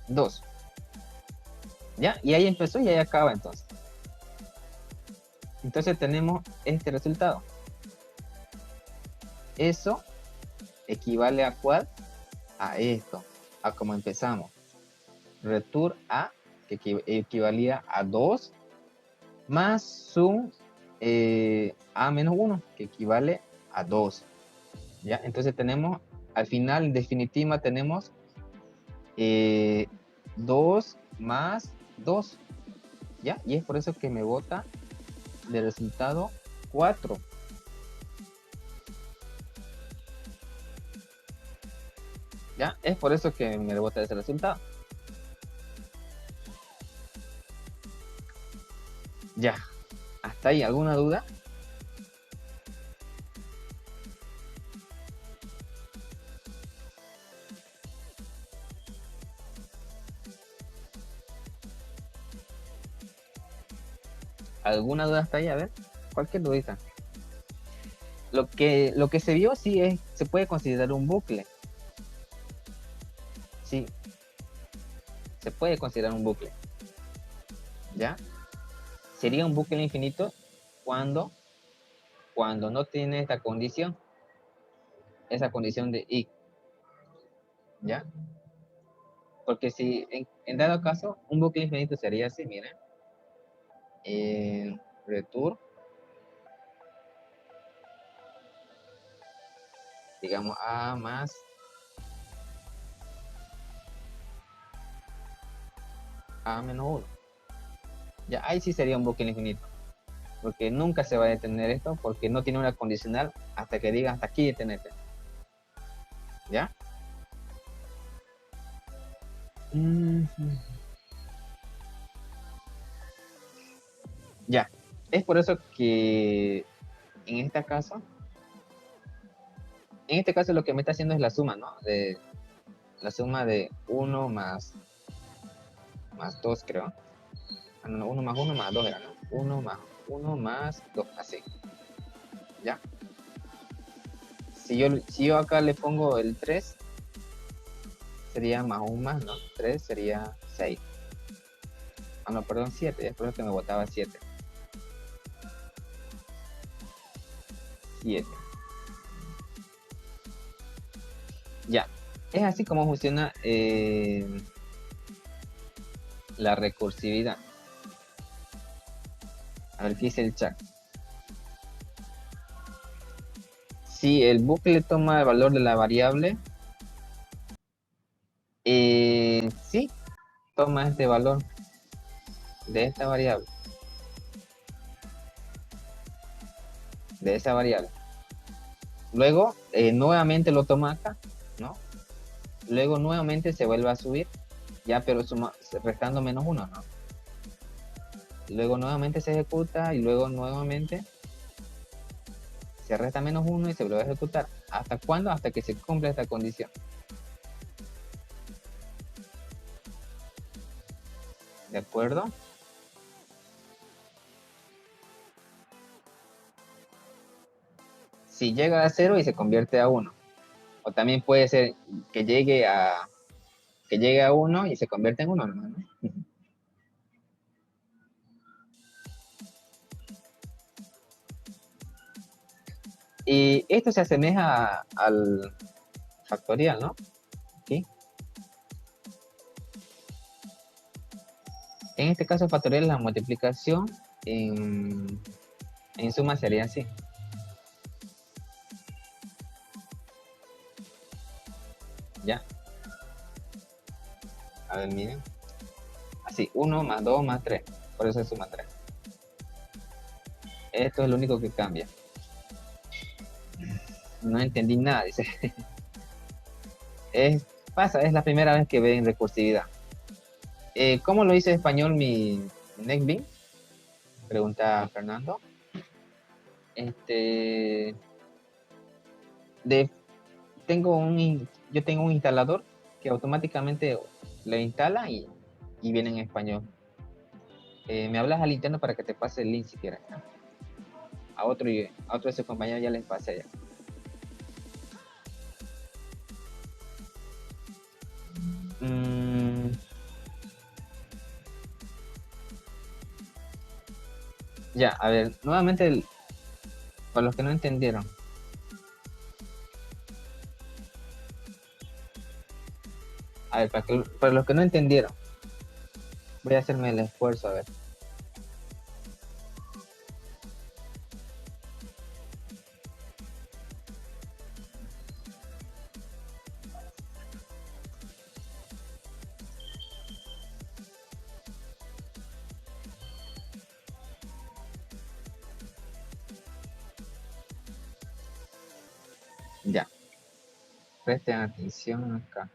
Speaker 1: 2. ¿Ya? Y ahí empezó y ahí acaba entonces. Entonces tenemos este resultado. Eso equivale a ¿cuál? A esto, a como empezamos. Return A, que equivalía a 2, más un A menos 1, que equivale a 2. ¿Ya? Entonces tenemos, al final, en definitiva, tenemos 2 más 2. ¿Ya? Y es por eso que me bota de resultado 4. ¿Ya? Es por eso que me bota ese resultado. Ya. ¿Hasta ahí alguna duda? ¿Alguna duda hasta ahí? A ver, cualquier dudita. Lo que se vio sí se puede considerar un bucle. Sí, se puede considerar un bucle. ¿Ya? Sería un bucle infinito cuando no tiene esta condición. Esa condición de i. ¿Ya? Porque si en dado caso, un bucle infinito sería así, miren. Return, digamos, a más a menos 1. Ya, ahí sí sería un bucle infinito. Porque nunca se va a detener esto, porque no tiene una condicional hasta que diga hasta aquí detenerte. ¿Ya? Ya. Es por eso que en este caso lo que me está haciendo es la suma, ¿no? La suma de 1 más 2, creo. Ah, no, 1 más 1 más 2 era, ¿no? 1 más 1 más 2, así. ¿Ya? Si yo acá le pongo el 3, sería más 1 más, ¿no? 3 sería 6. Ah, no, perdón, 7. Es por eso que me botaba 7. 7. Ya. Es así como funciona la recursividad. A ver qué dice el chat. Si el bucle toma el valor de la variable, sí, toma este valor de esta variable, de esa variable. Luego, nuevamente lo toma acá, ¿no? Luego nuevamente se vuelve a subir, ya, pero restando menos 1, ¿no? Luego nuevamente se ejecuta y luego nuevamente se resta menos 1 y se vuelve a ejecutar. ¿Hasta cuándo? Hasta que se cumpla esta condición. ¿De acuerdo? Si llega a 0 y se convierte a 1. O también puede ser que llegue a 1 y se convierte en 1, ¿no? Y esto se asemeja al factorial, ¿no? Aquí. En este caso factorial, la multiplicación en suma sería así. ¿Ya? A ver, miren. Así, 1 más 2 más 3. Por eso es suma 3. Esto es lo único que cambia. No entendí nada, dice. Es la primera vez que ven recursividad. ¿Cómo lo dice en español mi NetBeans? Pregunta Fernando. Yo tengo un instalador que automáticamente lo instala y viene en español. Me hablas al interno para que te pase el link si quieres. A otro de sus compañeros ya les pasé ya. Ya, a ver, nuevamente, para los que no entendieron. A ver, para los que no entendieron, voy a hacerme el esfuerzo, a ver. Ya, presten atención acá.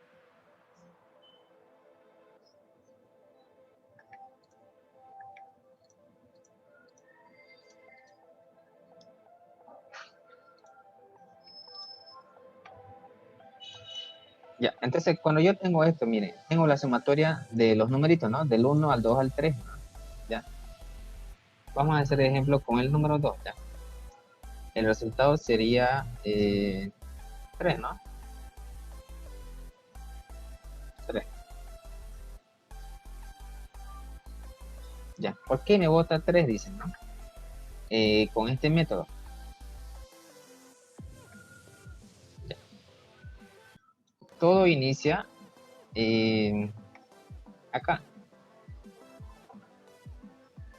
Speaker 1: Ya, entonces cuando yo tengo esto, miren, tengo la sumatoria de los numeritos, ¿no? Del 1 al 2 al 3, ¿no? Ya. Vamos a hacer ejemplo con el número 2, ya. El resultado sería 3, ¿no? 3. Ya. ¿Por qué me bota 3? Dicen, ¿no? Con este método. Ya. Todo inicia acá.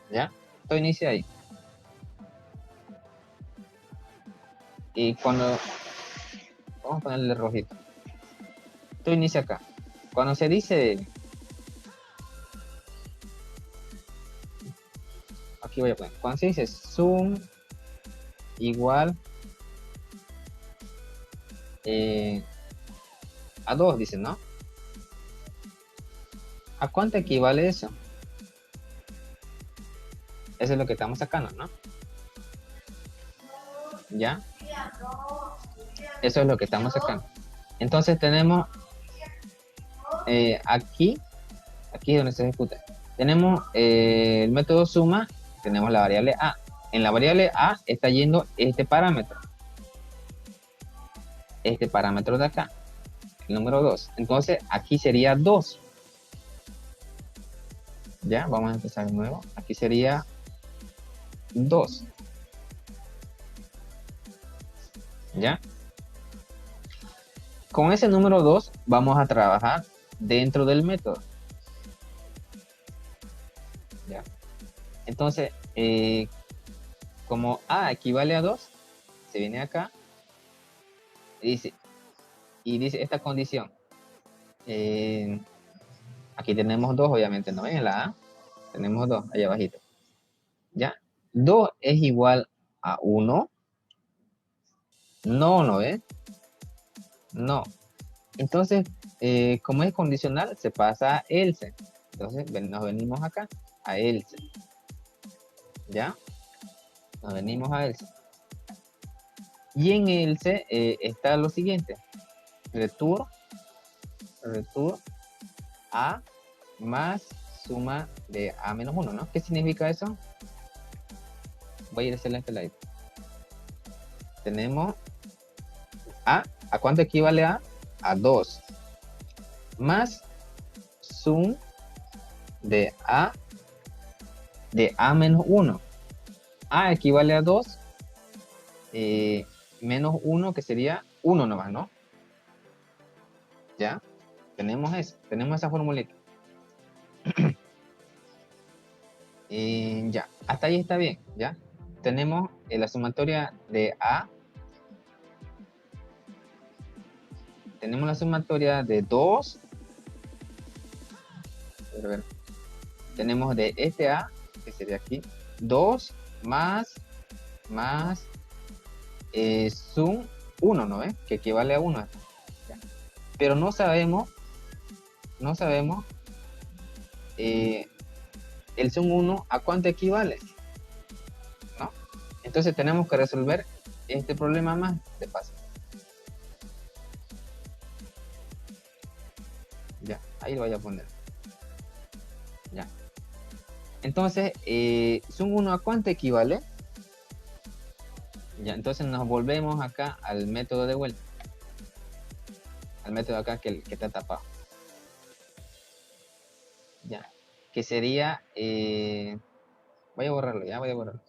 Speaker 1: ¿Ya? Todo inicia ahí. Y cuando... Vamos a ponerle rojito. Todo inicia acá. Cuando se dice... Aquí voy a poner. Cuando se dice sum igual a 2, dicen, ¿no? ¿A cuánto equivale eso? Eso es lo que estamos sacando, ¿no? ¿Ya? Eso es lo que estamos sacando. Entonces tenemos aquí es donde se ejecuta. Tenemos el método suma, tenemos la variable A. En la variable A está yendo este parámetro. Este parámetro de acá, el número 2. Entonces aquí sería 2. Ya, vamos a empezar de nuevo. Aquí sería 2. ¿Ya? Con ese número 2 vamos a trabajar dentro del método. ¿Ya? Entonces, como A equivale a 2, se viene acá y dice esta condición. Aquí tenemos 2, obviamente, ¿no ven? En la A tenemos 2, allá abajito. ¿Ya? 2 es igual a 1. No, ¿no ves? No. Entonces, como es condicional, se pasa a else. Entonces, nos venimos acá a else. ¿Ya? Nos venimos a else. Y en else está lo siguiente. Return a más suma de a menos 1, ¿no? ¿Qué significa eso? Voy a ir a hacerle este slide. Tenemos ¿a cuánto equivale a? A 2. Más sum de a menos 1. A equivale a 2 menos 1, que sería 1 nomás, ¿no? ¿Ya? Tenemos eso, tenemos esa formulita. Ya, hasta ahí está bien, ¿ya? Tenemos la sumatoria de A. Tenemos la sumatoria de 2. A ver. Tenemos de este A, que sería aquí, 2 más sum 1, ¿no ves? Que equivale a 1. ¿Ya? Pero no sabemos el sum 1 a cuánto equivale, ¿no? Entonces tenemos que resolver este problema más de paso. Ya, ahí lo voy a poner. Ya. Entonces, sum 1 a cuánto equivale. Ya, entonces nos volvemos acá al método de vuelta. Al método acá que está tapado. Ya. Que sería Voy a borrarlo, ya voy a borrarlo.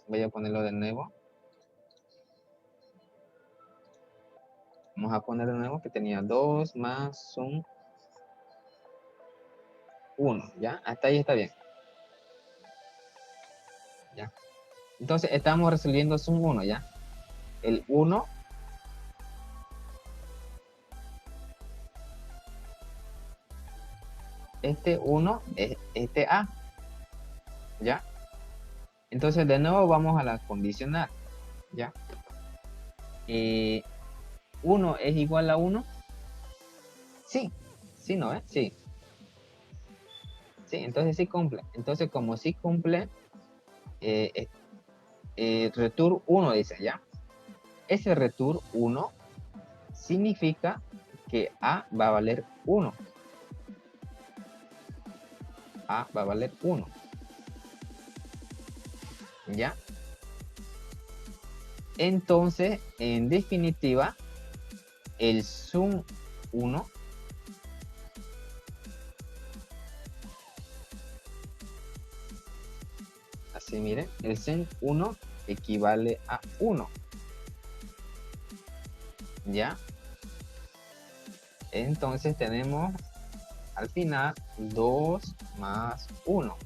Speaker 1: Voy a ponerlo de nuevo. Vamos a poner de nuevo que tenía 2 más un 1, ¿ya? Hasta ahí está bien. ¿Ya? Entonces, estamos resolviendo sum 1, ¿ya? El 1 este 1 es este A, ¿ya? Entonces, de nuevo vamos a la condicional, ¿ya? 1 es igual a 1. Sí, sí, ¿no? Sí. Sí, entonces sí cumple. Entonces, como sí cumple, return 1 dice, ¿ya? Ese return 1 significa que A va a valer 1. A va a valer 1. ¿Ya? Entonces, en definitiva, el sum 1 así miren, el sum 1 equivale a 1. ¿Ya? Entonces tenemos al final 2 más 1,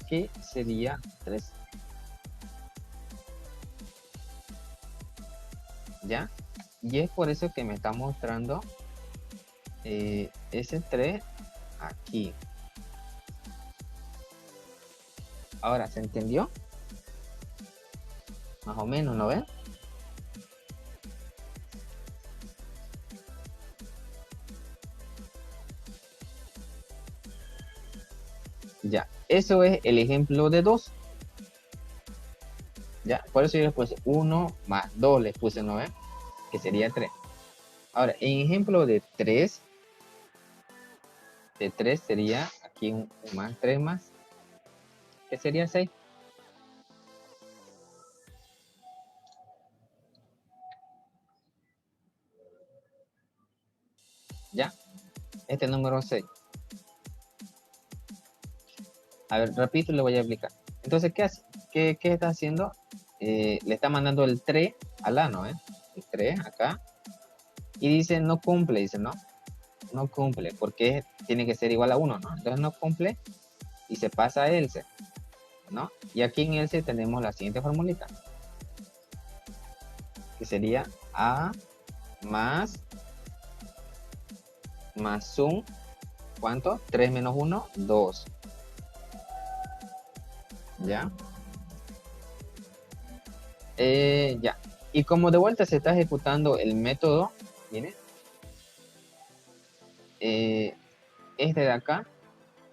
Speaker 1: que sería 3. ¿Ya? Y es por eso que me está mostrando ese 3 aquí. Ahora, ¿se entendió? Más o menos, ¿no ven? Ya, eso es el ejemplo de 2. Ya, por eso yo les puse 1 más 2, les puse 9, que sería 3. Ahora, en ejemplo de 3 sería aquí un más, 3 más, que sería 6. Ya, este número 6. A ver, rapidito le voy a explicar. Entonces, ¿qué hace? ¿Qué está haciendo? Le está mandando el 3 al A, ¿no? El 3 acá. Y dice, no cumple, dice, ¿no? No cumple, porque tiene que ser igual a 1, ¿no? Entonces no cumple y se pasa a else, ¿no? Y aquí en else tenemos la siguiente formulita, que sería A más sum, ¿cuánto? 3 menos 1, 2. ¿Ya? Ya. Y como de vuelta se está ejecutando el método, miren, este de acá,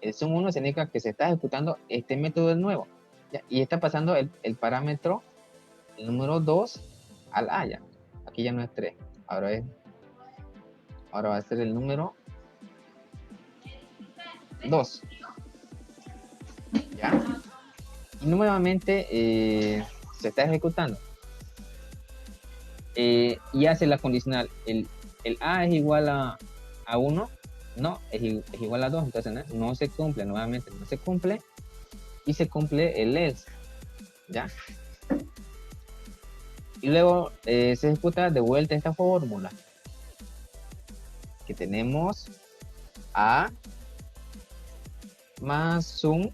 Speaker 1: el sum 1 significa que se está ejecutando este método de nuevo, ¿ya? Y está pasando el parámetro, el número 2 al A, ya. Aquí ya no es 3, ahora va a ser el número 2, ¿ya? Y nuevamente se está ejecutando. Y hace la condicional. El A es igual a 1, no, es igual a 2, entonces no se cumple, nuevamente no se cumple. Y se cumple el else, ¿ya? Y luego se ejecuta de vuelta esta fórmula. Que tenemos A más sum,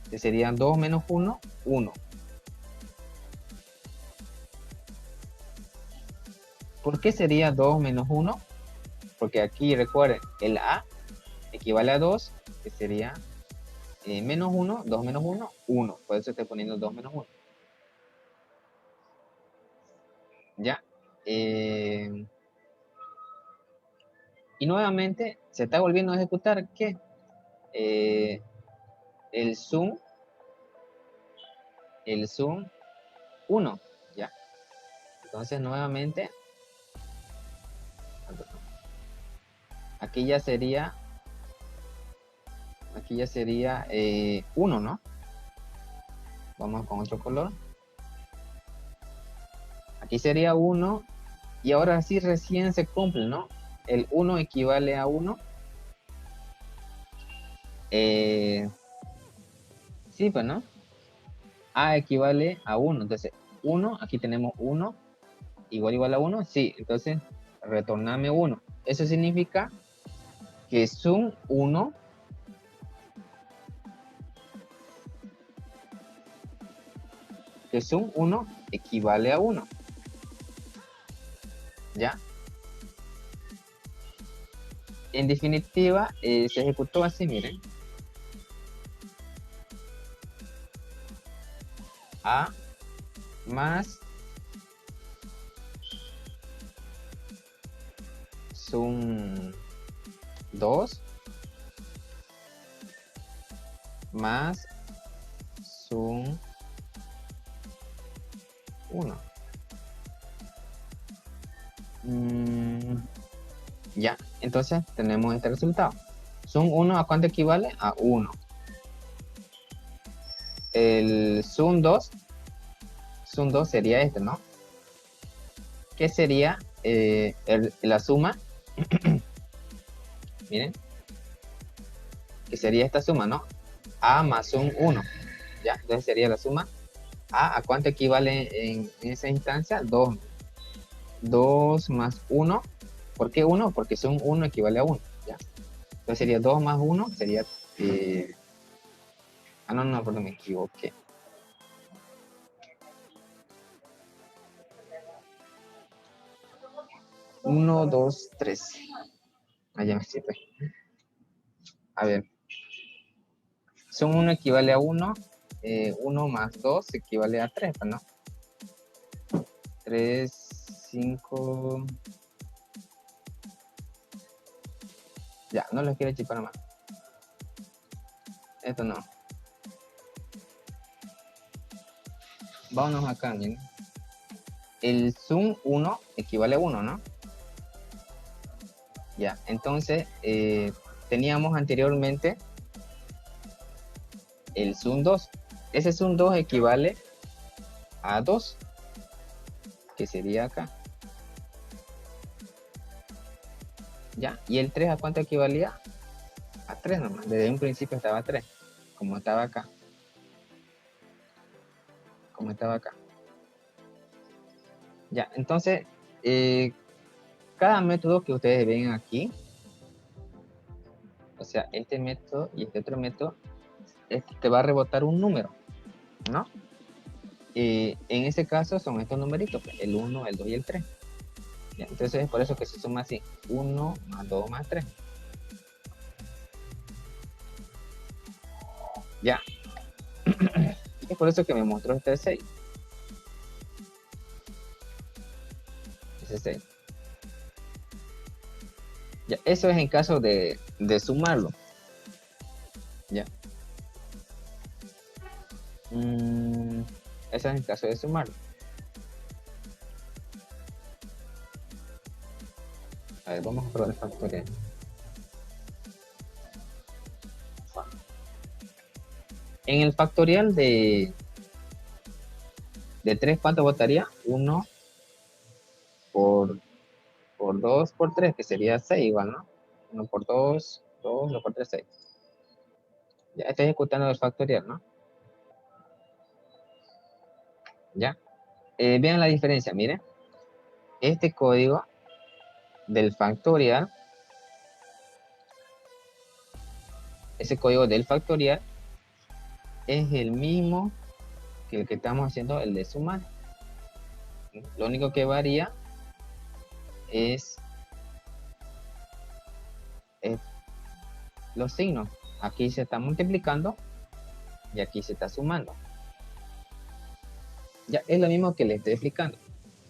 Speaker 1: que serían 2 menos 1, 1. ¿Por qué sería 2 menos 1? Porque aquí recuerden, el A equivale a 2, que sería menos 1, 2 menos 1, 1. Por eso estoy poniendo 2 menos 1. ¿Ya? Y nuevamente se está volviendo a ejecutar, ¿qué? El sum 1, ¿ya? Entonces nuevamente, aquí ya sería 1, ¿no? Vamos con otro color. Aquí sería 1 y ahora sí recién se cumple, ¿no? El 1 equivale a 1. Sí, pues, ¿no? A equivale a 1. Entonces, 1, aquí tenemos 1, igual a 1. Sí, entonces, retorname 1. Eso significa que sum 1 equivale a 1. ¿Ya? En definitiva, se ejecutó así, miren. A más sum 2 más sum 1. Ya, entonces tenemos este resultado. Sum 1 ¿a cuánto equivale? A 1. El sum 2 sería este, ¿no? ¿Qué sería la suma? Miren, que sería esta suma, ¿no? A más sum 1. Ya, entonces sería la suma. ¿A cuánto equivale en esa instancia? 2. 2 más 1. ¿Por qué 1? Porque sum 1 equivale a 1. ¿Ya? Entonces sería 2 más 1, sería... no, perdón, me equivoqué. 1, 2, 3. Allá me sirve. A ver. Sum 1 equivale a 1. 1 más 2 equivale a 3, ¿no? 3, 5... Ya, no lo quiero chipar más. Esto no. Vámonos acá, miren. El sum 1 equivale a 1, ¿no? Ya, entonces teníamos anteriormente el sum 2. Ese sum 2 equivale a 2, que sería acá. Ya, y el 3 ¿a cuánto equivalía? A 3 nomás. Desde un principio estaba a 3, como estaba acá. Ya, entonces, cada método que ustedes ven aquí, o sea, este método y este otro método, te va a rebotar un número, ¿no? En ese caso son estos numeritos, pues, el 1, el 2 y el 3. Ya, entonces es por eso que se suma así, 1 más 2 más 3. Ya. Es por eso que me mostró este 6. Ese 6. Ya, eso es en caso de sumarlo. Ya. Eso es en caso de sumarlo. A ver, vamos a probar el factorial. En el factorial de 3, ¿cuánto votaría? 1 por 2 por 3, que sería 6 igual, ¿no? 1 por 2, 2, 1 por 3, 6. Ya estoy ejecutando el factorial, ¿no? Ya. Vean la diferencia, miren. Este código del factorial, ese código del factorial es el mismo que el que estamos haciendo, el de sumar. Lo único que varía es los signos. Aquí se está multiplicando y aquí se está sumando. Ya es lo mismo que les estoy explicando,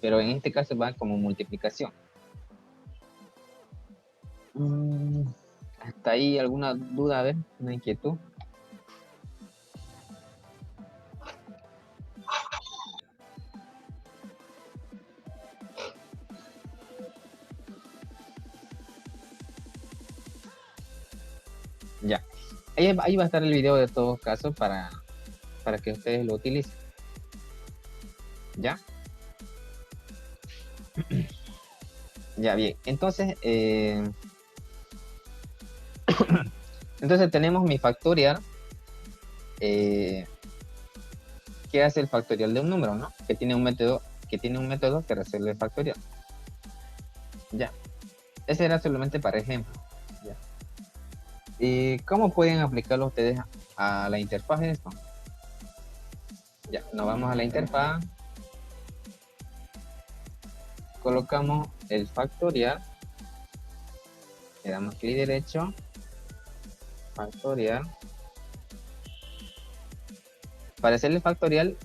Speaker 1: pero en este caso va como multiplicación. Hasta ahí alguna duda, a ver, una inquietud. Ya, ahí va a estar el video de todos casos para que ustedes lo utilicen. ¿Ya? Ya, bien. Entonces, entonces tenemos mi factorial ¿qué hace el factorial de un número, no? Que tiene un método que resuelve el factorial. Ya. Ese era solamente para ejemplo. Ya. ¿Y cómo pueden aplicarlo ustedes a la interfaz de esto? Ya, nos vamos a la interfaz. Colocamos el factorial. Le damos clic derecho. Factorial. Para hacer el factorial,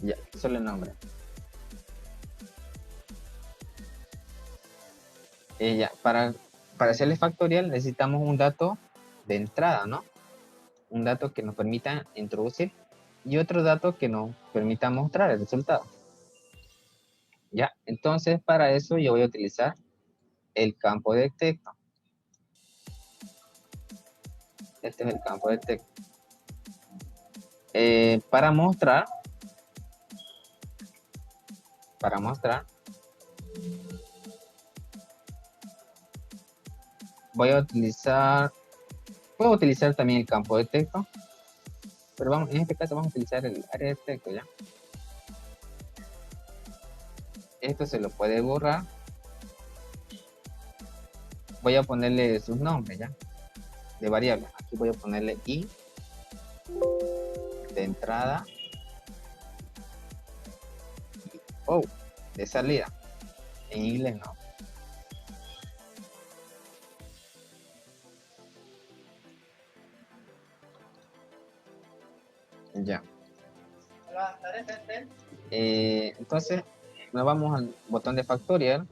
Speaker 1: ya, solo el nombre. Ya, para hacerle factorial necesitamos un dato de entrada, ¿no? Un dato que nos permita introducir y otro dato que nos permita mostrar el resultado. Ya, entonces para eso yo voy a utilizar el campo de texto. Este es el campo de texto. Para mostrar, voy a utilizar, puedo utilizar también el campo de texto, pero vamos, en este caso vamos a utilizar el área de texto, ¿ya? Esto se lo puede borrar. Voy a ponerle sus nombres, ¿ya? De variables. Aquí voy a ponerle i de entrada y o de salida. En inglés no. Ya. Entonces nos vamos al botón de factorial.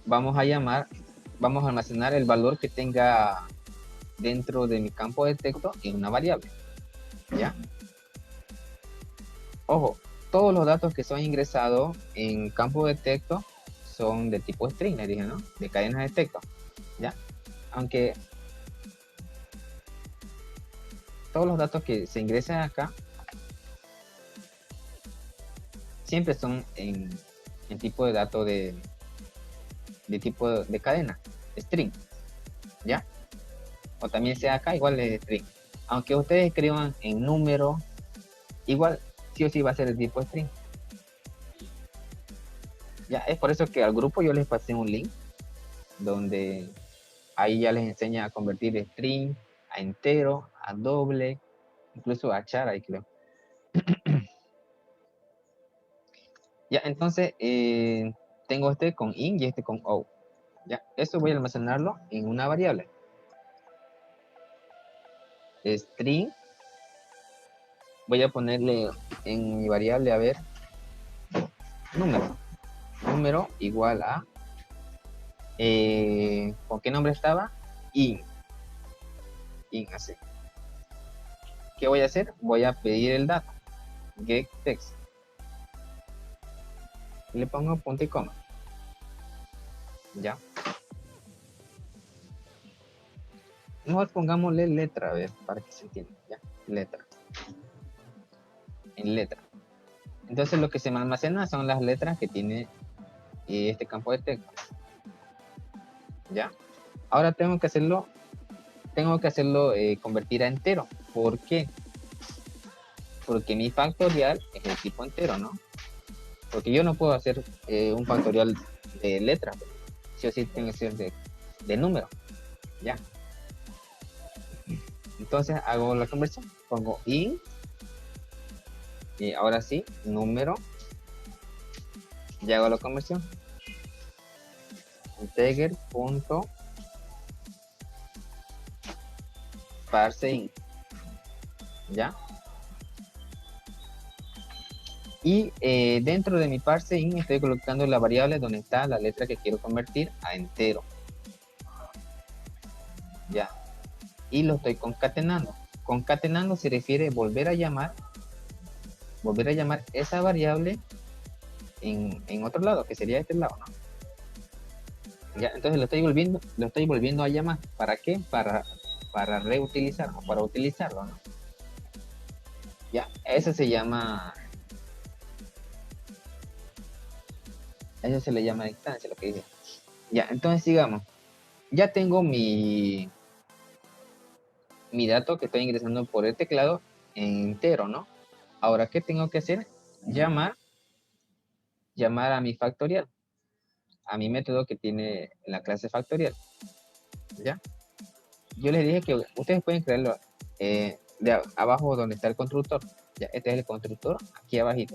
Speaker 1: Vamos a almacenar el valor que tenga dentro de mi campo de texto en una variable. ¿Ya? Ojo, todos los datos que son ingresados en campo de texto son de tipo string, le dije, ¿no? De cadenas de texto. ¿Ya? Aunque todos los datos que se ingresan acá siempre son en tipo de dato de tipo de cadena, string, ¿ya? O también sea acá igual es string. Aunque ustedes escriban en número, igual sí o sí va a ser el tipo string. Ya, es por eso que al grupo yo les pasé un link donde ahí ya les enseña a convertir string a entero, a doble, incluso a char, ahí creo. Ya, entonces tengo este con in y este con out. Ya, eso voy a almacenarlo en una variable. String. Voy a ponerle en mi variable, a ver, número. Número igual a, ¿con qué nombre estaba? In. In, así. ¿Qué voy a hacer? Voy a pedir el dato. Get text. Le pongo punto y coma. Ya. Mejor pongámosle letra, a ver, para que se entienda. Ya, letra. En letra. Entonces lo que se me almacena son las letras que tiene este campo de texto. Ya. Ahora tengo que hacerlo convertir a entero. ¿Por qué? Porque mi factorial es el tipo entero, ¿no? Porque yo no puedo hacer un factorial de letras. Sí o sí tiene que ser de número. Ya. Entonces hago la conversión. Pongo in. Y ahora sí, número. Ya hago la conversión. Integer punto parseInt. ¿Ya? Y dentro de mi parseInt estoy colocando la variable donde está la letra que quiero convertir a entero. ¿Ya? Y lo estoy concatenando. Concatenando se refiere a volver a llamar esa variable en otro lado, que sería este lado, ¿no? Ya, entonces lo estoy volviendo a llamar. ¿Para qué? Para reutilizar o para utilizarlo, ¿no? Ya, eso se llama, eso se le llama distancia, lo que dice. Ya, entonces sigamos. Ya tengo mi dato que estoy ingresando por el teclado entero, ¿no? Ahora, ¿qué tengo que hacer? Llamar a mi factorial, a mi método que tiene la clase factorial, ¿ya? Yo les dije que ustedes pueden crearlo de abajo donde está el constructor, ¿ya? Este es el constructor, aquí abajito.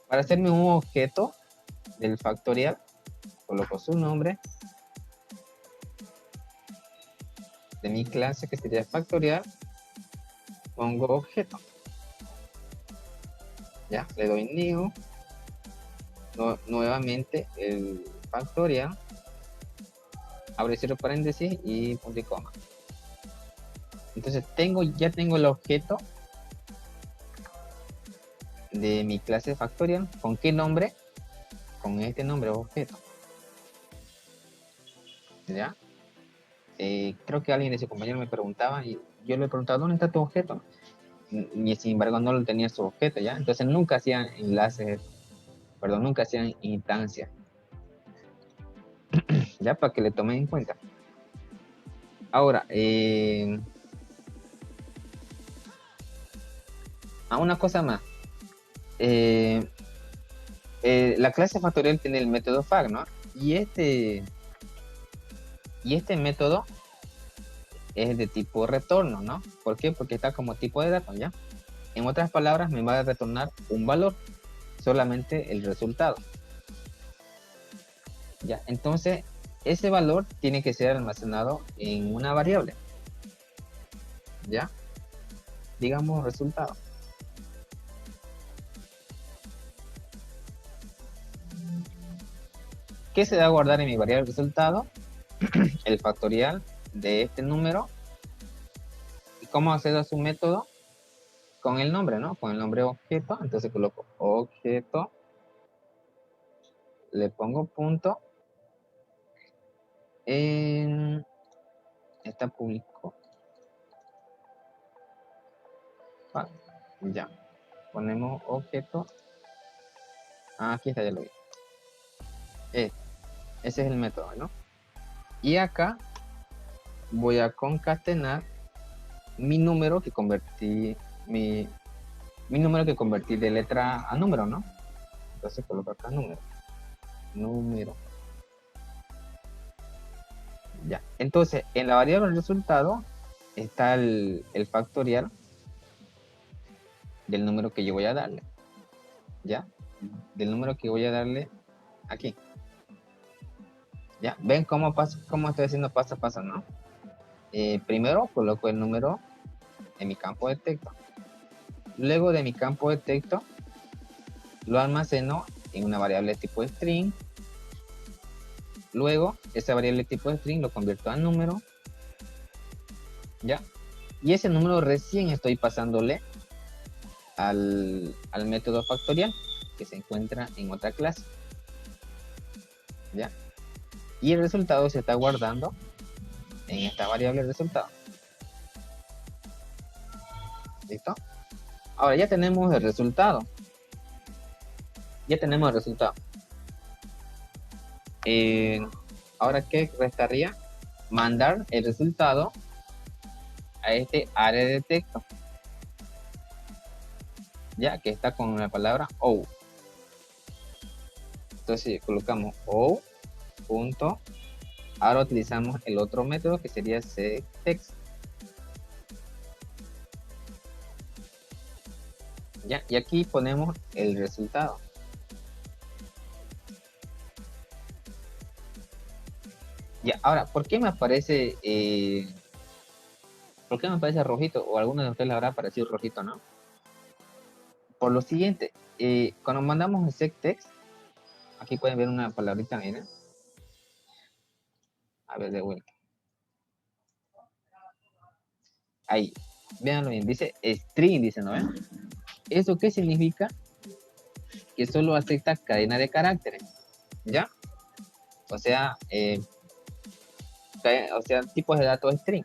Speaker 1: Para hacerme un objeto del factorial, coloco su nombre de mi clase que sería factorial, pongo objeto, ¿ya? Le doy new, nuevamente el factorial, abre cierro paréntesis y punto y coma. Entonces ya tengo el objeto de mi clase factorial. ¿Con qué nombre? Con este nombre objeto. ¿Ya? Creo que alguien de su compañero me preguntaba y yo le preguntaba, ¿dónde está tu objeto? Y sin embargo no lo tenía su objeto, ¿ya? Entonces nunca hacían enlaces, perdón, nunca hacían instancias. Ya, para que le tomen en cuenta. Ahora, una cosa más. La clase factorial tiene el método fac, ¿no? Y este método es de tipo retorno, ¿no? ¿Por qué? Porque está como tipo de dato, ¿ya? En otras palabras, me va a retornar un valor, solamente el resultado. ¿Ya? Entonces, ese valor tiene que ser almacenado en una variable. ¿Ya? Digamos resultado. ¿Qué se va a guardar en mi variable resultado? El factorial de este número. ¿Y cómo accedo a su método? Con el nombre, ¿no? Con el nombre objeto. Entonces coloco objeto. Le pongo punto. Está público. Ya. Ponemos objeto. Aquí está, ya lo vi. Ese es el método, ¿no? Y acá voy a concatenar mi número que convertí, mi número que convertí de letra a número, ¿no? Entonces coloco acá número. Ya. Entonces, en la variable resultado está el factorial del número que yo voy a darle. ¿Ya? Del número que voy a darle aquí. ¿Ya? ¿Ven cómo estoy haciendo paso a paso, no? Primero coloco el número en mi campo de texto. Luego de mi campo de texto lo almaceno en una variable tipo string. Luego esa variable tipo string lo convierto a número. ¿Ya? Y ese número recién estoy pasándole al método factorial que se encuentra en otra clase. ¿Ya? Y el resultado se está guardando en esta variable resultado. ¿Listo? Ahora ya tenemos el resultado. Ahora, ¿qué restaría? Mandar el resultado a este área de texto. Ya que está con la palabra O. Entonces colocamos O. Punto. Ahora utilizamos el otro método que sería setText. Ya, y aquí ponemos el resultado. Ya, ahora, ¿por qué me aparece rojito? O a alguno de ustedes le habrá aparecido rojito, ¿no? Por lo siguiente, cuando mandamos el setText, aquí pueden ver una palabrita, miren. A ver, de vuelta. Ahí, véanlo bien, dice string, dice, ¿no ven? ¿Eso qué significa? Que solo acepta cadena de caracteres, ¿ya? O sea, tipos de datos string,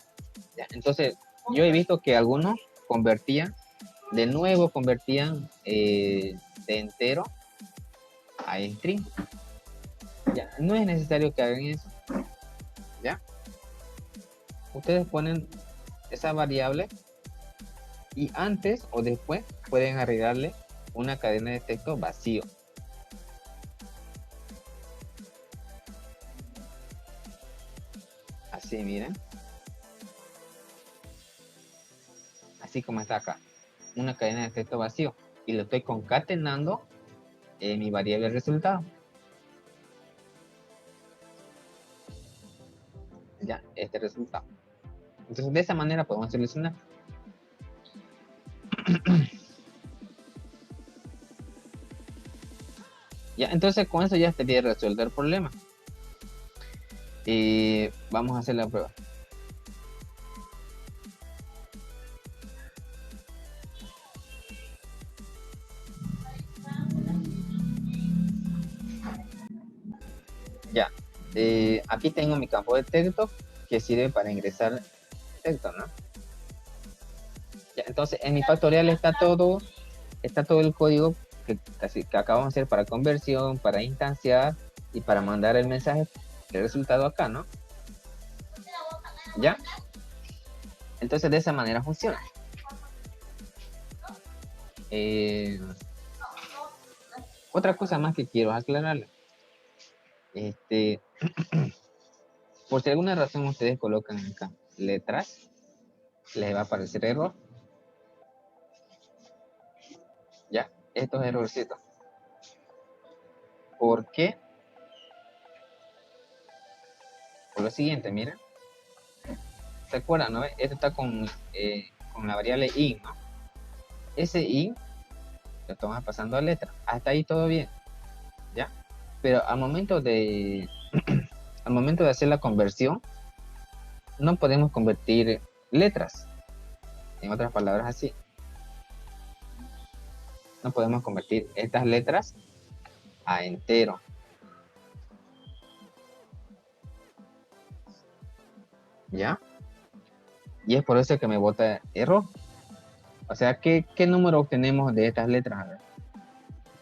Speaker 1: ¿ya? Entonces, yo he visto que algunos convertían de nuevo convertían de entero a string. Ya, no es necesario que hagan eso. ¿Ya? Ustedes ponen esa variable y antes o después pueden agregarle una cadena de texto vacío. Así, miren. Así como está acá. Una cadena de texto vacío. Y lo estoy concatenando en mi variable resultado. Ya, este resultado. Entonces, de esa manera podemos solucionar. Ya, entonces con eso ya estaría resuelto el problema. Y vamos a hacer la prueba. Ya, aquí tengo mi campo de texto que sirve para ingresar texto, ¿no? Ya, entonces en mi factorial está todo el código que acabamos de hacer para conversión, para instanciar y para mandar el mensaje, el resultado acá, ¿no? ¿Ya? Entonces de esa manera funciona. Otra cosa más que quiero aclararle. Por si alguna razón ustedes colocan acá letras, les va a aparecer error. Ya, estos errorcitos. ¿Por qué? Por lo siguiente, miren. ¿Se acuerdan, no? Esto está con la variable in, ¿no? Ese in lo estamos pasando a letra. Hasta ahí todo bien, ¿ya? Pero al momento de hacer la conversión, no podemos convertir letras. En otras palabras, así. No podemos convertir estas letras a entero. ¿Ya? Y es por eso que me bota error. O sea, ¿qué número obtenemos de estas letras?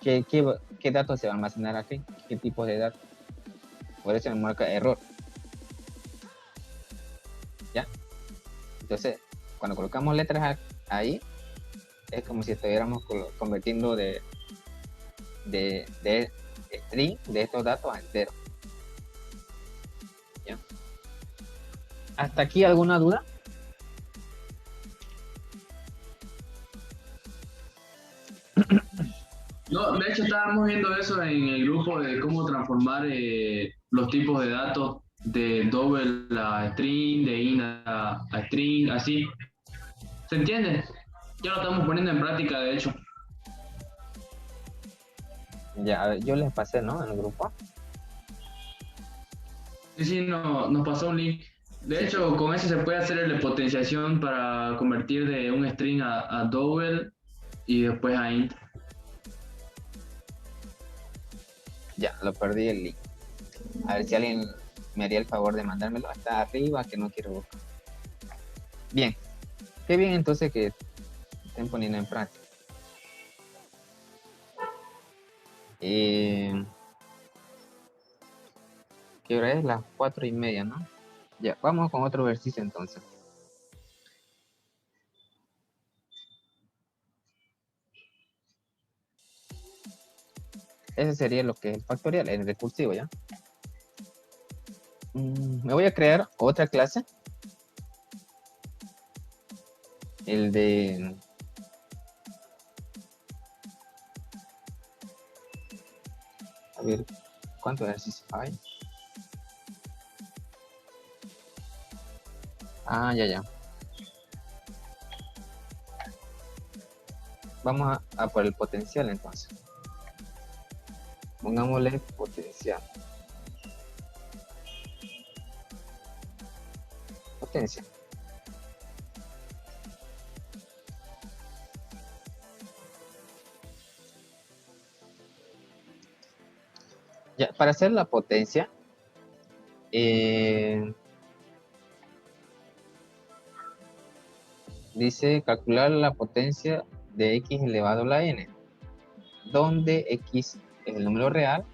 Speaker 1: ¿Qué datos se va a almacenar aquí? ¿Qué tipo de datos? Por eso me marca error. ¿Ya? Entonces, cuando colocamos letras ahí, es como si estuviéramos convirtiendo de string de estos datos a enteros. ¿Ya? ¿Hasta aquí alguna duda?
Speaker 3: No, de hecho estábamos viendo eso en el grupo de cómo transformar los tipos de datos de double a string, de in a string, así. ¿Se entiende? Ya lo estamos poniendo en práctica, de hecho.
Speaker 1: Ya, a ver, yo les pasé, ¿no? En el grupo.
Speaker 3: Sí, sí, nos pasó un link. De
Speaker 1: Sí.
Speaker 3: hecho, con eso se puede hacer la potenciación para convertir de un string a double y después a int.
Speaker 1: Ya, lo perdí el link. A ver si alguien me haría el favor de mandármelo hasta arriba, que no quiero buscar. Bien. Qué bien entonces que estén poniendo en práctica. ¿Qué hora es? Las 4:30, ¿no? Ya, vamos con otro ejercicio entonces. Ese sería lo que es el factorial, el recursivo, ¿ya? Me voy a crear otra clase. El de... A ver, ¿cuántos ejercicios hay? Ah, ya. Vamos a por el potencial entonces. Pongámosle potencial. Potencia. Ya, para hacer la potencia, dice calcular la potencia de x elevado a la n, donde x es el número real.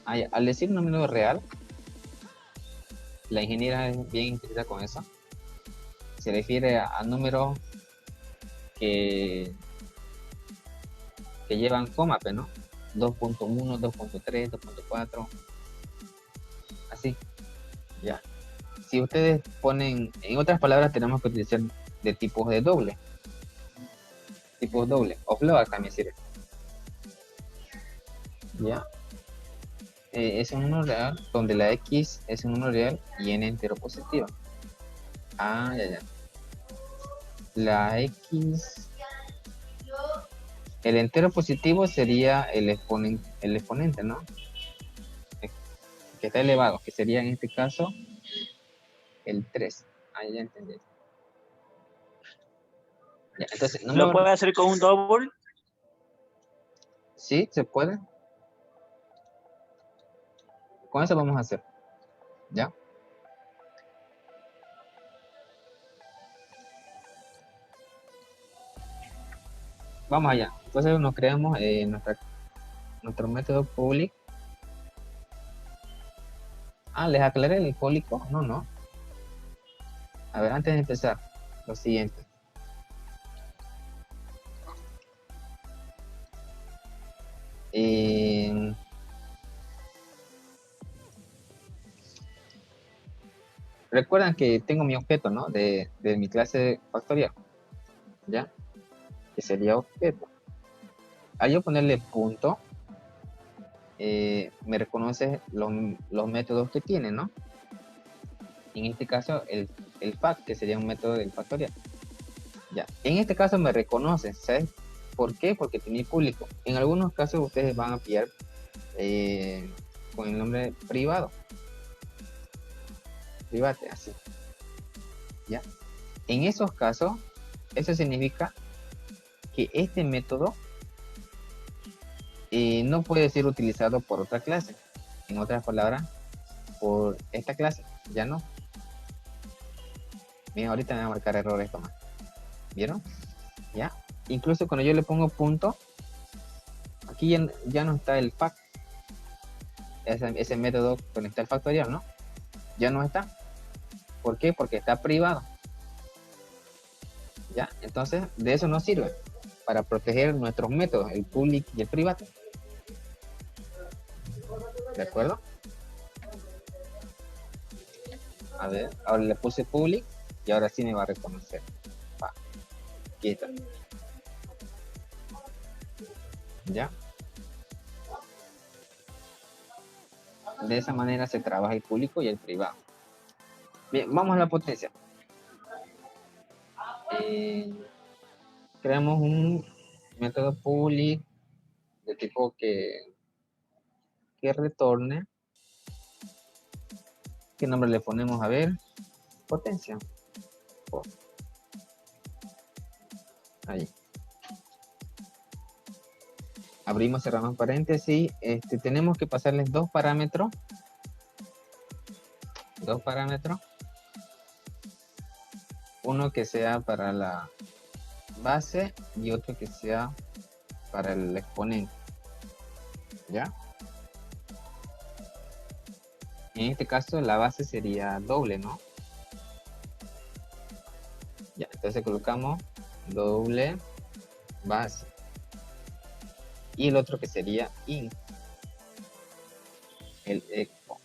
Speaker 1: Al decir número real, la ingeniera es bien intensa con eso. Se refiere a números que llevan coma, ¿no? 2.1, 2.3, 2.4, así, ya. Si ustedes ponen, en otras palabras, tenemos que utilizar de tipos de doble. Tipos doble, o float también sirve. Ya. Es un número real donde la x es un número real y n entero positivo. Ah, ya. La x, el entero positivo sería el exponente, ¿no? Que está elevado, que sería en este caso el 3. Ahí ya entendí. Ya, entonces,
Speaker 4: ¿Lo puede hacer con un doble?
Speaker 1: Sí, se puede. Con eso vamos a hacer. ¿Ya? Vamos allá. Entonces nos creamos nuestro método public. ¿Les aclaré el público? No. A ver, antes de empezar, lo siguiente. Recuerdan que tengo mi objeto, ¿no? De mi clase factorial. ¿Ya? Que sería objeto. Al yo ponerle punto, me reconoce los métodos que tiene, ¿no? En este caso, el fact, que sería un método del factorial. Ya. En este caso me reconoce, ¿sabes? ¿Por qué? Porque tiene público. En algunos casos ustedes van a pillar con el nombre privado. Private, así. ¿Ya? En esos casos, eso significa que este método no puede ser utilizado por otra clase. En otras palabras, por esta clase, ya no. Miren, ahorita me va a marcar error esto más. ¿Vieron? ¿Ya? Incluso cuando yo le pongo punto, aquí ya no está el fact. Ese método conecta el factorial, ¿no? Ya no está. ¿Por qué? Porque está privado. ¿Ya? Entonces, de eso nos sirve para proteger nuestros métodos, el public y el privado. ¿De acuerdo? A ver, ahora le puse public y ahora sí me va a reconocer. Aquí está. ¿Ya? De esa manera se trabaja el público y el privado. Bien, vamos a la potencia. Creamos un método public de tipo que retorne. ¿Qué nombre le ponemos? A ver, potencia. Ahí. Abrimos, cerramos paréntesis. Tenemos que pasarles dos parámetros. Uno que sea para la base y otro que sea para el exponente. ¿Ya? En este caso la base sería doble, ¿no? Ya, entonces colocamos doble base. Y el otro que sería int, el expo.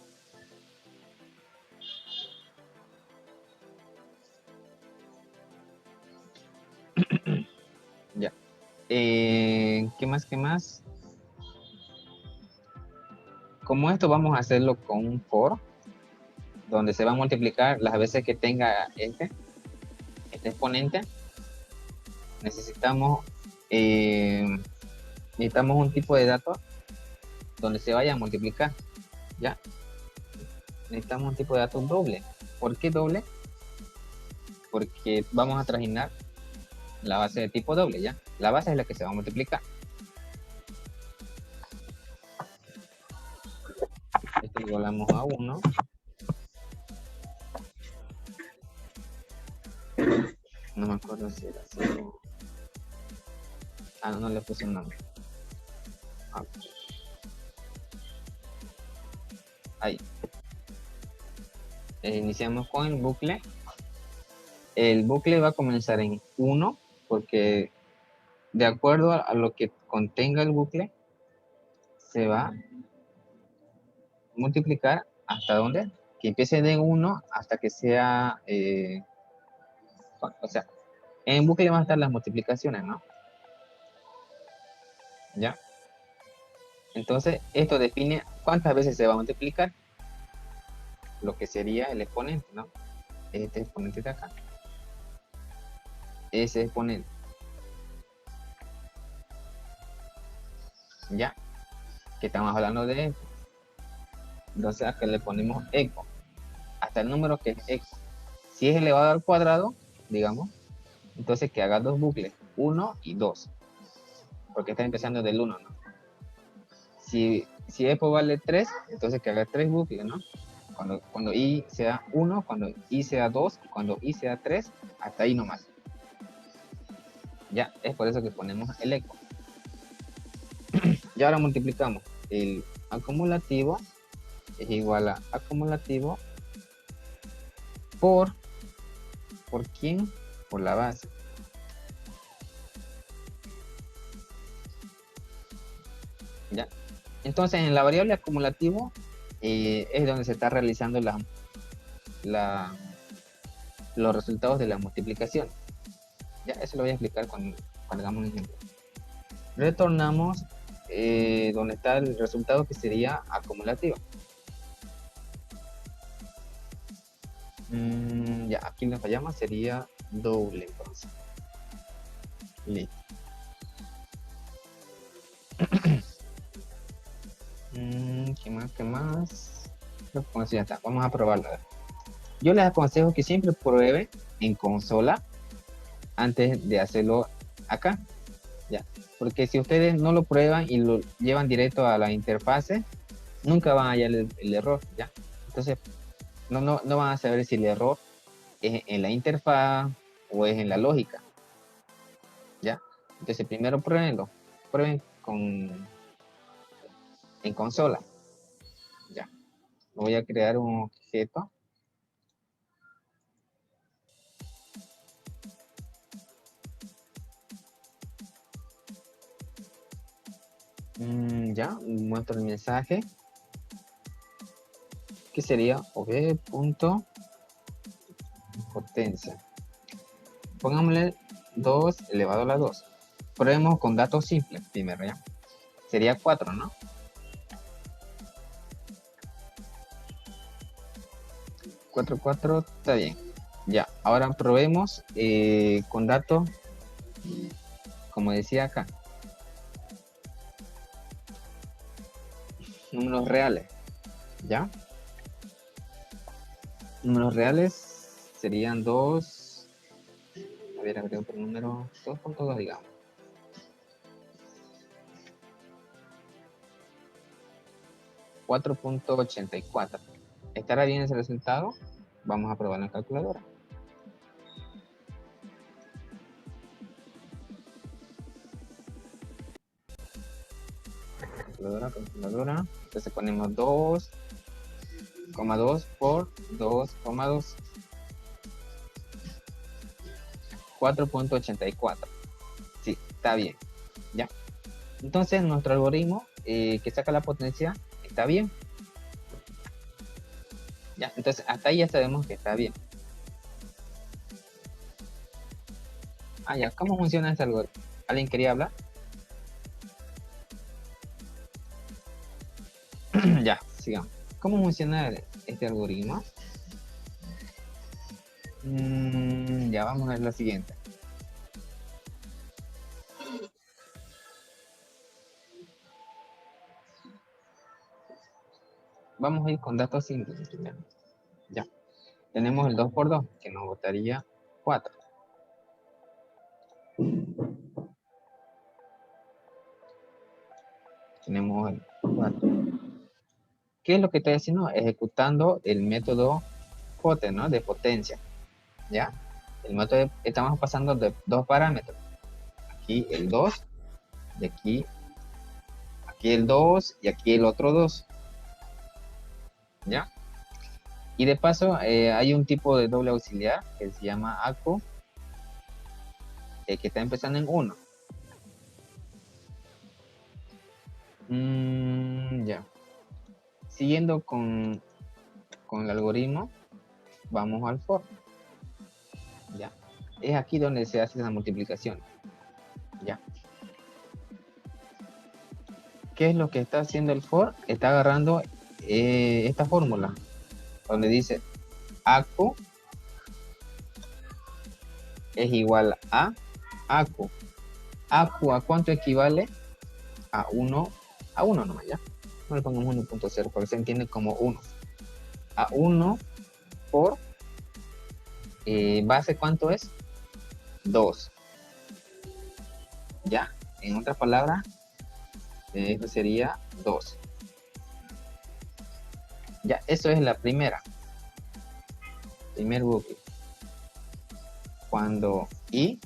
Speaker 1: Ya. ¿Qué más? Como esto vamos a hacerlo con un for, donde se va a multiplicar las veces que tenga este exponente, necesitamos un tipo de datos donde se vaya a multiplicar. ¿Ya? Necesitamos un tipo de datos doble. ¿Por qué doble? Porque vamos a trajinar la base de tipo doble, ¿ya? La base es la que se va a multiplicar. Esto lo igualamos a 1. No me acuerdo si era 0. Ah, no le puse un nombre. Ok. Ahí. Iniciamos con el bucle. El bucle va a comenzar en 1 porque de acuerdo a lo que contenga el bucle se va a multiplicar hasta donde, que empiece de 1 hasta que sea, o sea, en el bucle van a estar las multiplicaciones, ¿no? ¿Ya? Entonces, esto define cuántas veces se va a multiplicar lo que sería el exponente, ¿no? Este exponente de acá. Ese exponente. ¿Ya? Que estamos hablando de esto. Entonces, acá le ponemos eco. Hasta el número que es eco. Si es elevado al cuadrado, digamos, entonces que haga dos bucles, 1 y 2. Porque está empezando del 1, ¿no? Si eco vale 3, entonces que haga 3 bucles, ¿no? Cuando i sea 1, cuando i sea 2, cuando i sea 3, hasta ahí nomás. Ya, es por eso que ponemos el eco. Y ahora multiplicamos. El acumulativo es igual a acumulativo ¿por quién? Por la base. ¿Ya? Entonces, en la variable acumulativo es donde se está realizando los resultados de la multiplicación. Ya, eso lo voy a explicar cuando hagamos un ejemplo. Retornamos donde está el resultado que sería acumulativo. Ya, aquí lo fallamos, sería doble entonces. Listo. ¿Qué más? Pues ya está, vamos a probarlo. Yo les aconsejo que siempre prueben en consola antes de hacerlo acá. Ya, porque si ustedes no lo prueban y lo llevan directo a la interfase, nunca van a hallar el error, ¿ya? Entonces, no van a saber si el error es en la interfaz o es en la lógica, ¿ya? Entonces, primero prueben en consola. Ya. Voy a crear un objeto. Ya, muestro el mensaje. Que sería ob.potencia. Pongámosle 2 elevado a la 2. Probemos con datos simples primero, ¿ya? Sería 4, ¿no? 4, está bien. Ya, ahora probemos con datos, como decía acá. Números reales, ¿ya? Números reales serían 2. A ver, otro número. 2.2, digamos. $4.84. ¿Estará bien ese resultado? Vamos a probar en la calculadora. Calculadora. Entonces ponemos 2,2 por 2,2. 4.84. Sí, está bien. Ya. Entonces nuestro algoritmo que saca la potencia está bien. Ya, entonces hasta ahí ya sabemos que está bien. Ya, ¿cómo funciona este algoritmo? ¿Alguien quería hablar? Ya, sigamos. ¿Cómo funciona este algoritmo? Ya, vamos a ver lo siguiente. Vamos a ir con datos simples primero. Ya. Tenemos el 2 por 2, que nos botaría 4. Tenemos el 4. ¿Qué es lo que estoy haciendo? Ejecutando el método POTE, ¿no? De potencia. ¿Ya? El método estamos pasando de 2 parámetros. Aquí el 2 Y aquí el 2 y aquí el otro 2. ¿Ya? Y de paso hay un tipo de doble auxiliar que se llama ACO, que está empezando en 1. Ya. Siguiendo con el algoritmo, vamos al for. Ya. Es aquí donde se hace la multiplicación. Ya. ¿Qué es lo que está haciendo el for? Está agarrando esta fórmula donde dice ACO es igual a ACO. ACO, ¿a cuánto equivale? A 1 nomás, ya. No le pongamos 1.0 porque se entiende como 1. A 1 por base, ¿cuánto es? 2. Ya, en otras palabras, esto sería 2. Ya, eso es la primer bucle. Cuando i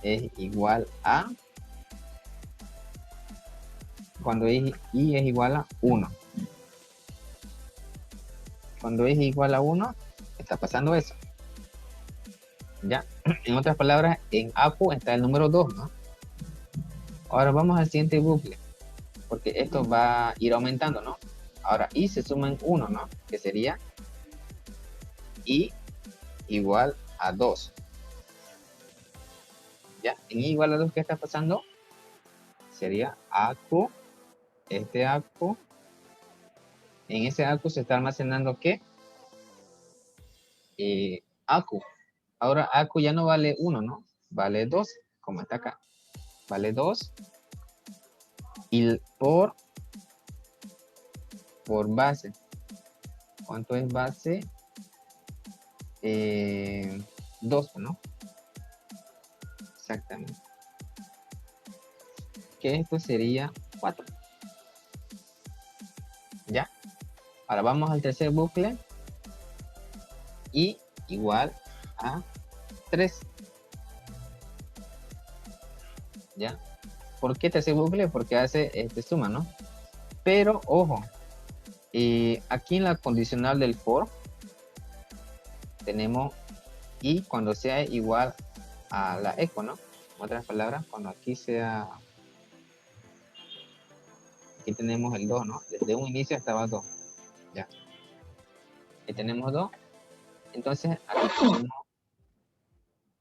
Speaker 1: es igual a, cuando i es igual a 1. Cuando es igual a 1, está pasando eso. Ya, en otras palabras, en APU está el número 2, ¿no? Ahora vamos al siguiente bucle, porque esto va a ir aumentando, ¿no? Ahora i se suma en 1, ¿no? Que sería i igual a 2. Ya, en i igual a 2, ¿qué está pasando? Sería ACU, este ACU. En ese ACU se está almacenando ¿qué? ACU. Ahora ACU ya no vale 1, ¿no? Vale 2, como está acá. Vale 2. Y por base. ¿Cuánto es base? 2, ¿no? Exactamente. Que esto sería 4. ¿Ya? Ahora vamos al tercer bucle. Y igual a 3. ¿Ya? ¿Por qué tercer bucle? Porque hace suma, ¿no? Pero, ojo, aquí en la condicional del for, tenemos y cuando sea igual a la eco, ¿no? En otras palabras, cuando aquí sea, aquí tenemos el 2, ¿no? Desde un inicio estaba 2, ya. Aquí tenemos 2, entonces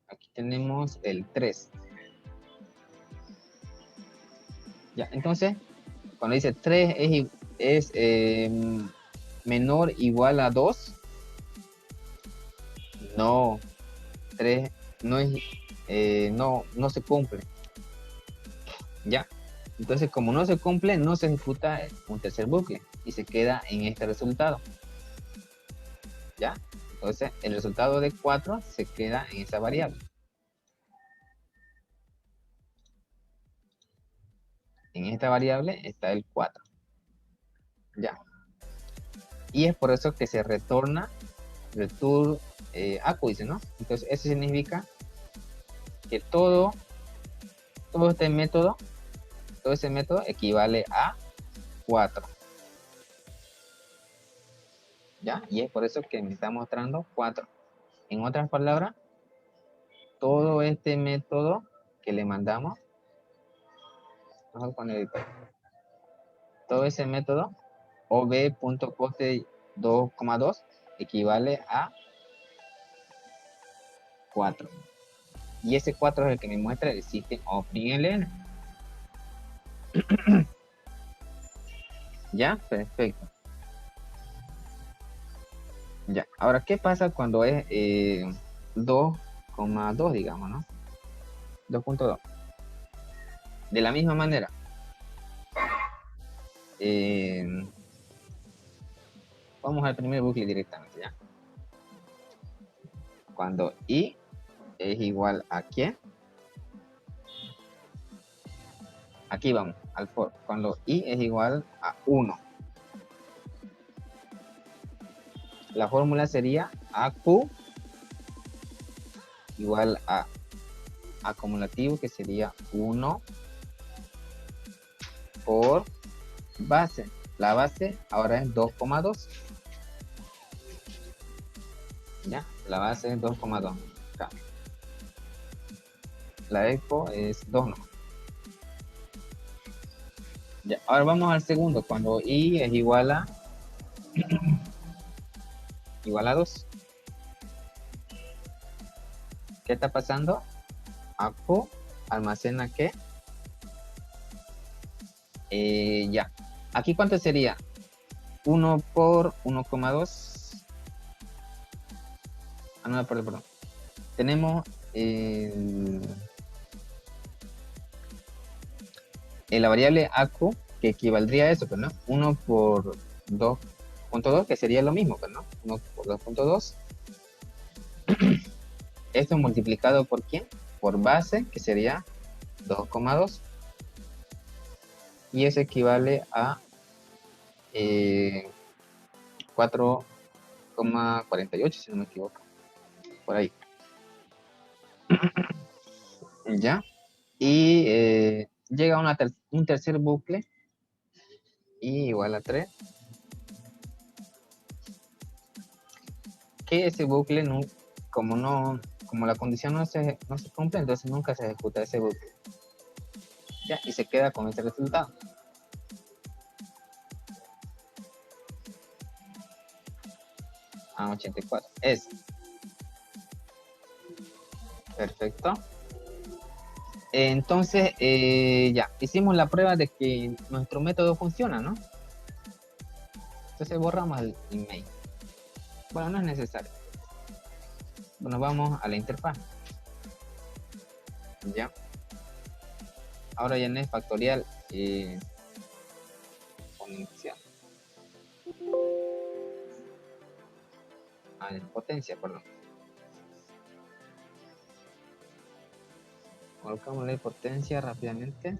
Speaker 1: aquí tenemos el 3. Ya, entonces, cuando dice 3 es menor igual a 2, no, 3 no es, no se cumple. Ya, entonces como no se cumple, no se ejecuta un tercer bucle y se queda en este resultado. Ya, entonces el resultado de 4 se queda en esa variable. En esta variable está el 4. Ya. Y es por eso que se retorna return ACU, dice, ¿no? Entonces eso significa que todo ese método equivale a 4. ¿Ya? Y es por eso que me está mostrando 4. En otras palabras, todo este método que le mandamos, vamos a poner todo ese método ob.coste 2,2 equivale a 4. Y ese 4 es el que me muestra el system openLN. ¿Ya? Perfecto. Ya. Ahora, ¿qué pasa cuando es 2,2, digamos, ¿no? 2.2. De la misma manera. Vamos al primer bucle directamente, ¿ya? Cuando i es igual a ¿qué? Aquí vamos, al for. Cuando i es igual a 1. La fórmula sería AQ igual a acumulativo, que sería 1 por base. La base ahora es 2,2. Ya, la base es 2,2. Acá. La expo es 2, ¿no? Ya, ahora vamos al segundo, cuando i es igual a 2. ¿Qué está pasando? ACO almacena ¿qué? Ya. ¿Aquí cuánto sería? 1 por 1,2. Ah, no, perdón. Tenemos la variable ACO, que equivaldría a eso, pues, ¿no? 1 por 2.2, que sería lo mismo, pues, ¿no? 1 por 2.2. Esto multiplicado por ¿quién? Por base, que sería 2,2. Y eso equivale a 4,48, si no me equivoco. Por ahí. ¿Ya? Y llega un tercer bucle. Y igual a 3. Que ese bucle, no, como la condición no se cumple, entonces nunca se ejecuta ese bucle. ¿Ya? Y se queda con ese resultado. A 84. Es. Perfecto. Entonces, ya, hicimos la prueba de que nuestro método funciona, ¿no? Entonces borramos el email. Bueno, no es necesario. Bueno, vamos a la interfaz. Ya. Ahora ya en el factorial exponencial. En potencia, perdón. Colocamos la potencia rápidamente.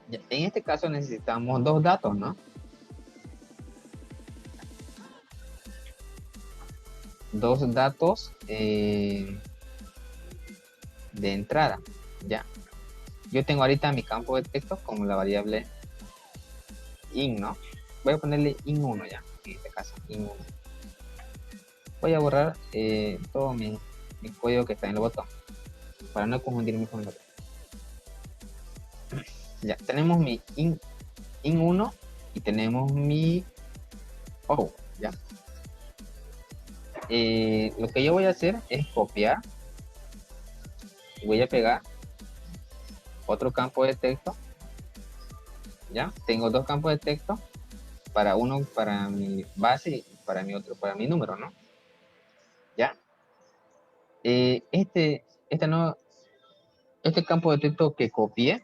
Speaker 1: Ya, en este caso necesitamos dos datos, ¿no? Dos datos de entrada. Ya. Yo tengo ahorita mi campo de texto como la variable in, ¿no? Voy a ponerle in1 ya, en este caso, in1. Voy a borrar todo mi código que está en el botón para no confundirme con el otro. Ya, tenemos mi in1 y tenemos mi ya. Lo que yo voy a hacer es copiar y voy a pegar otro campo de texto. Ya, tengo dos campos de texto, uno para mi base y para mi otro para mi número, ¿no? Ya. Este campo de texto que copié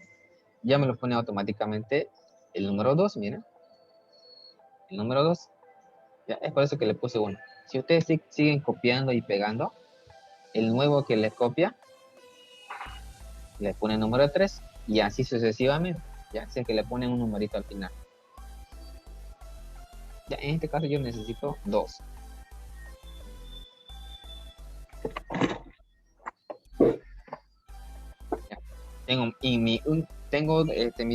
Speaker 1: ya me lo pone automáticamente el número 2, miren. El número 2. Ya, es por eso que le puse 1. Si ustedes siguen copiando y pegando, el nuevo que les copia le pone el número 3 y así sucesivamente. Ya, si es que le ponen un numerito al final. Ya, en este caso yo necesito 2. Ya, tengo mis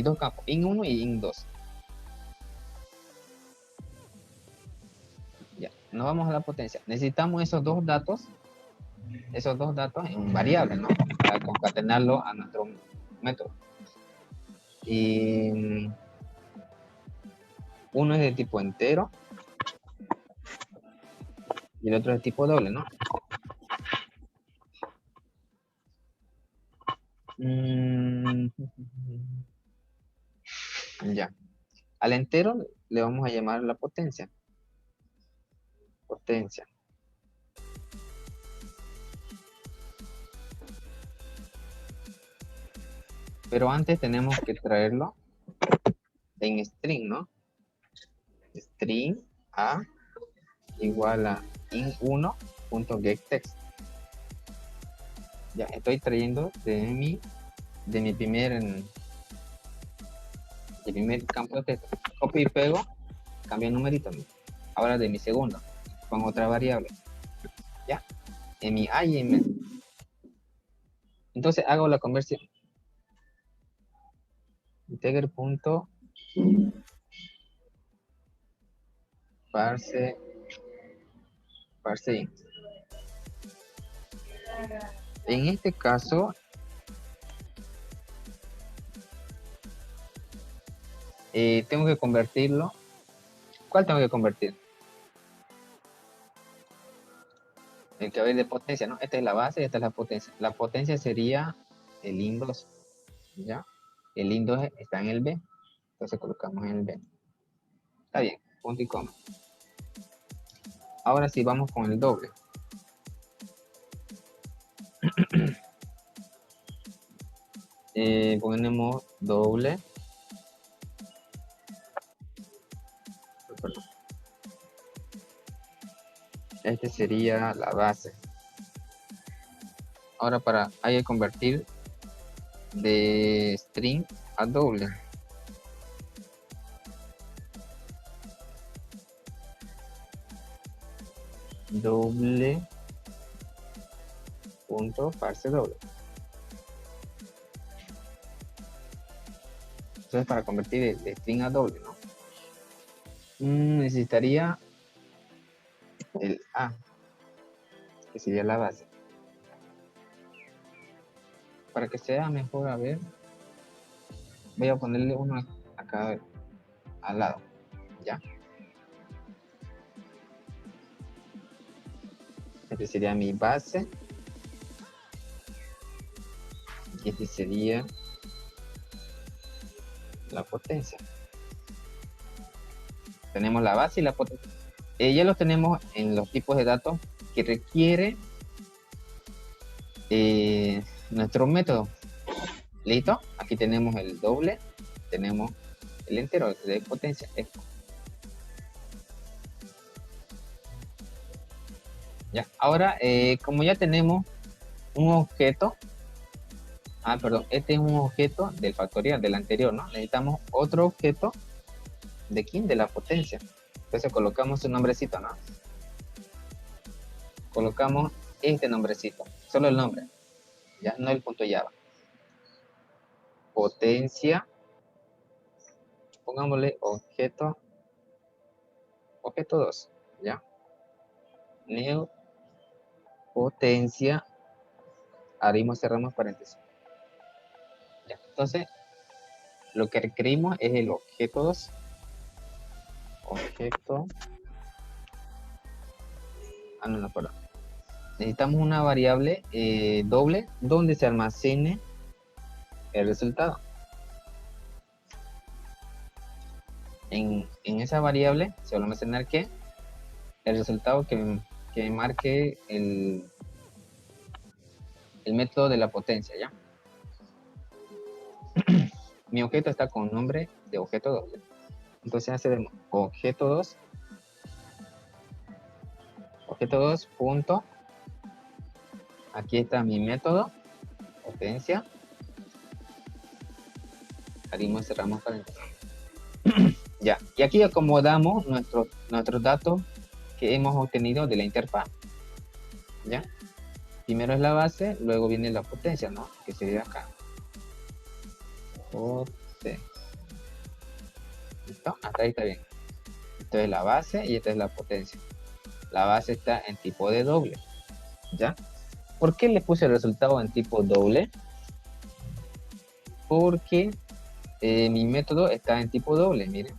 Speaker 1: dos campos, in1 y in2. Ya, nos vamos a la potencia. Necesitamos esos dos datos en variable, ¿no? Para concatenarlo a nuestro método. Y uno es de tipo entero y el otro es de tipo doble, ¿no? Ya. Al entero le vamos a llamar la potencia. Potencia. Pero antes tenemos que traerlo en string, ¿no? String a igual a in1.getText. Ya estoy trayendo de mi primer campo de texto. Copio y pego, cambio el numerito, ¿no? Ahora de mi segundo, pongo otra variable. Ya, en mi a y en Entonces hago la conversión. Integer punto parse int. En este caso, tengo que convertirlo. ¿Cuál tengo que convertir? El que va a ir de potencia, ¿no? Esta es la base y esta es la potencia. La potencia sería el int2, ¿ya? El int2 está en el B, entonces colocamos en el B. Está bien, punto y coma. Ahora sí, vamos con el doble. Ponemos doble. Perdón. Este sería la base. Ahora hay que convertir de string a doble. Doble punto parse doble. Entonces para convertir de string a doble, ¿no? Necesitaría el A, que sería la base. Para que sea mejor, a ver, voy a ponerle uno acá al lado, ¿ya? Este sería mi base. Y este sería la potencia. Tenemos la base y la potencia. Ya lo tenemos en los tipos de datos que requiere nuestro método. ¿Listo? Aquí tenemos el doble, tenemos el entero de potencia. Esto. Ya, ahora, como ya tenemos un objeto, perdón, este es un objeto del factorial, del anterior, ¿no? Necesitamos otro objeto de quién, de la potencia. Entonces colocamos un nombrecito, ¿no? Colocamos este nombrecito, solo el nombre, ya, no el punto Java. Potencia, pongámosle objeto 2, ya. New potencia, abrimos, cerramos paréntesis. Ya. Entonces, lo que requerimos es el objeto 2. Objeto. No, perdón. Necesitamos una variable doble donde se almacene el resultado. En esa variable se va a almacenar ¿qué? El resultado que marque el método de la potencia, ¿ya? Mi objeto está con nombre de objeto doble. Entonces hacemos objeto 2. Objeto 2 punto. Aquí está mi método. Potencia. Abrimos, cerramos paréntesis. Ya. Y aquí acomodamos nuestros datos que hemos obtenido de la interfaz. ¿Ya? Primero es la base, luego viene la potencia, ¿no? Que sería acá. ¿Listo? Hasta ahí está bien. Esto es la base y esta es la potencia. La base está en tipo de doble. ¿Ya? ¿Por qué le puse el resultado en tipo doble? Porque mi método está en tipo doble, miren.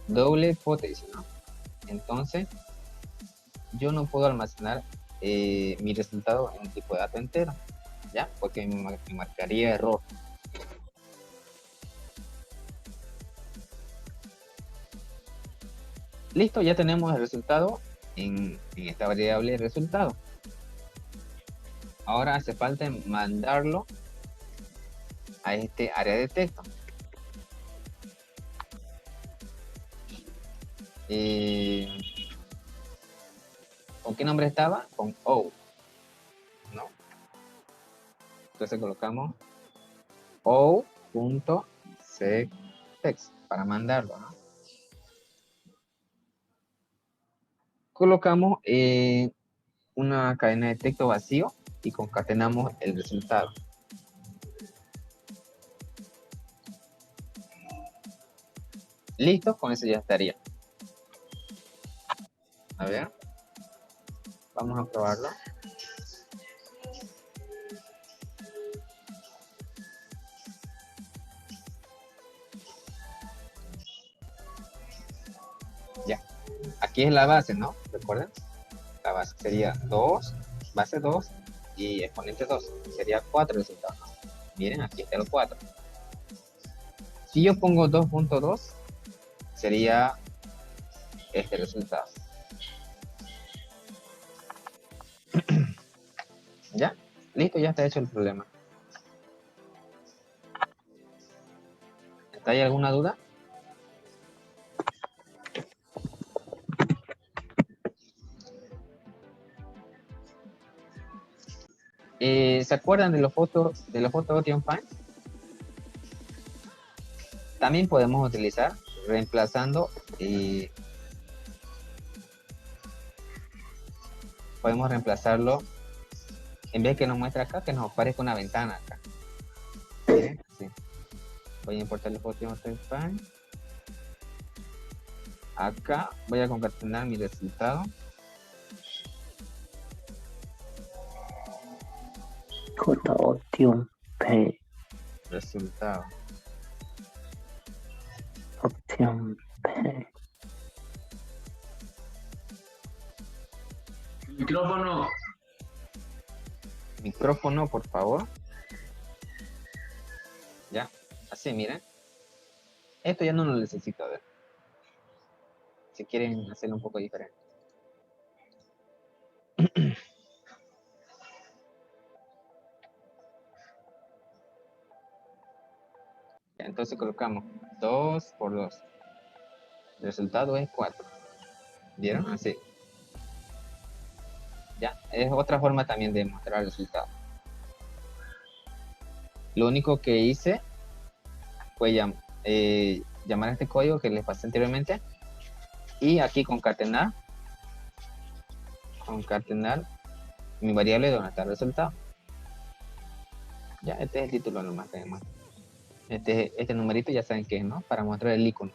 Speaker 1: Doble potencia, ¿no? Entonces, yo no puedo almacenar mi resultado en un tipo de dato entero, ¿ya? Porque me marcaría error. Listo, ya tenemos el resultado en esta variable resultado. Ahora hace falta mandarlo a este área de texto. ¿Con qué nombre estaba? Con O, ¿no? Entonces colocamos O.setText para mandarlo, ¿no? Colocamos una cadena de texto vacío y concatenamos el resultado. Listo, con eso ya estaría. A ver, vamos a probarlo. Ya, aquí es la base, ¿no? ¿Recuerden? La base sería 2, base 2 y exponente 2. Sería 4 resultados. Miren, aquí está el 4. Si yo pongo 2.2, sería este resultado. ¿Ya? Listo, ya está hecho el problema. ¿Está ahí alguna duda? ¿Se acuerdan de los fotos Option Find? También podemos utilizar reemplazando podemos reemplazarlo en vez de que nos muestre acá, que nos aparezca una ventana acá. Sí. Voy a importar el Option Find. Acá voy a concatenar mi resultado.
Speaker 4: J option P.
Speaker 1: Resultado.
Speaker 4: Opción P.
Speaker 3: Micrófono.
Speaker 1: Micrófono, por favor. Ya, así, miren. Esto ya no lo necesito ver. Si quieren hacerlo un poco diferente. Ya, entonces colocamos 2 por 2. El resultado es 4. ¿Vieron? Así. Ya, es otra forma también de mostrar el resultado. Lo único que hice fue llamar a este código que les pasé anteriormente y aquí concatenar mi variable donde está el resultado. Ya, este es el título nomás que muestra. Este numerito ya saben qué es, ¿no? Para mostrar el icono.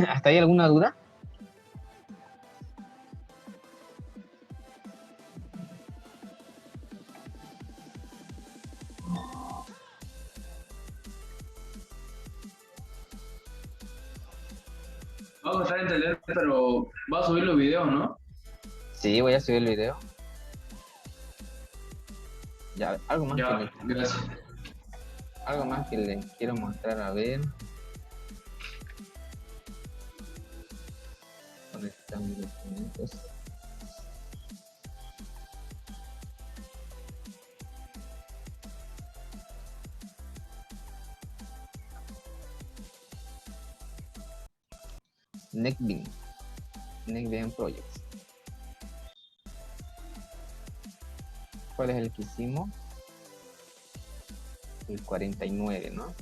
Speaker 1: ¿Hasta ahí alguna duda?
Speaker 3: Vamos a estar en entender, pero va a subir los videos, ¿no?
Speaker 1: Sí, voy a subir el video. Ya, algo más
Speaker 3: Ya, gracias.
Speaker 1: algo más que les quiero mostrar, a ver. ¿Dónde están mis documentos? NetBeans Projects. ¿Cuál es el que hicimos? El 49, ¿no?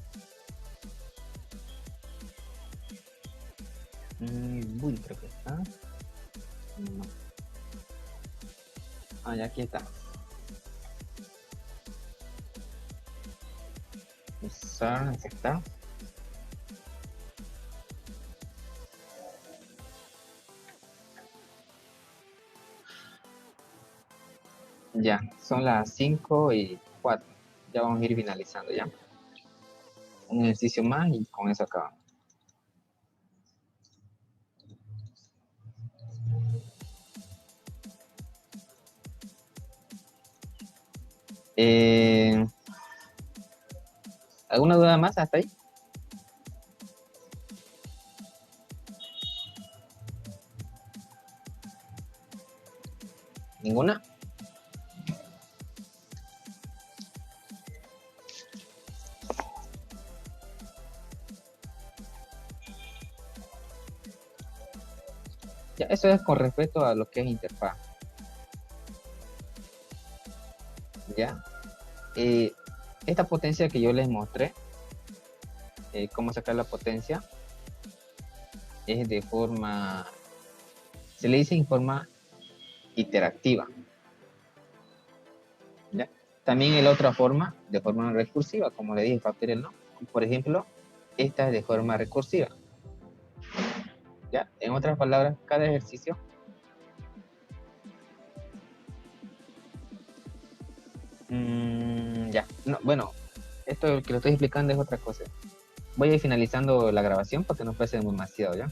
Speaker 1: Uy, creo que está. No. Ah, ya aquí está. Usar, aceptar. Ya, son las 5:04. Ya vamos a ir finalizando ya. Un ejercicio más y con eso acabamos. ¿Alguna duda más hasta ahí? ¿Ninguna? Ya, eso es con respecto a lo que es interfaz. Ya. Esta potencia que yo les mostré, cómo sacar la potencia, es de forma, se le dice en forma interactiva. ¿Ya? También hay la otra forma, de forma recursiva, como le dije, factorial, ¿no? Por ejemplo, esta es de forma recursiva. ¿Ya? En otras palabras, cada ejercicio ya, no, bueno, esto que lo estoy explicando es otra cosa. Voy a ir finalizando la grabación porque no puede ser demasiado, ¿ya?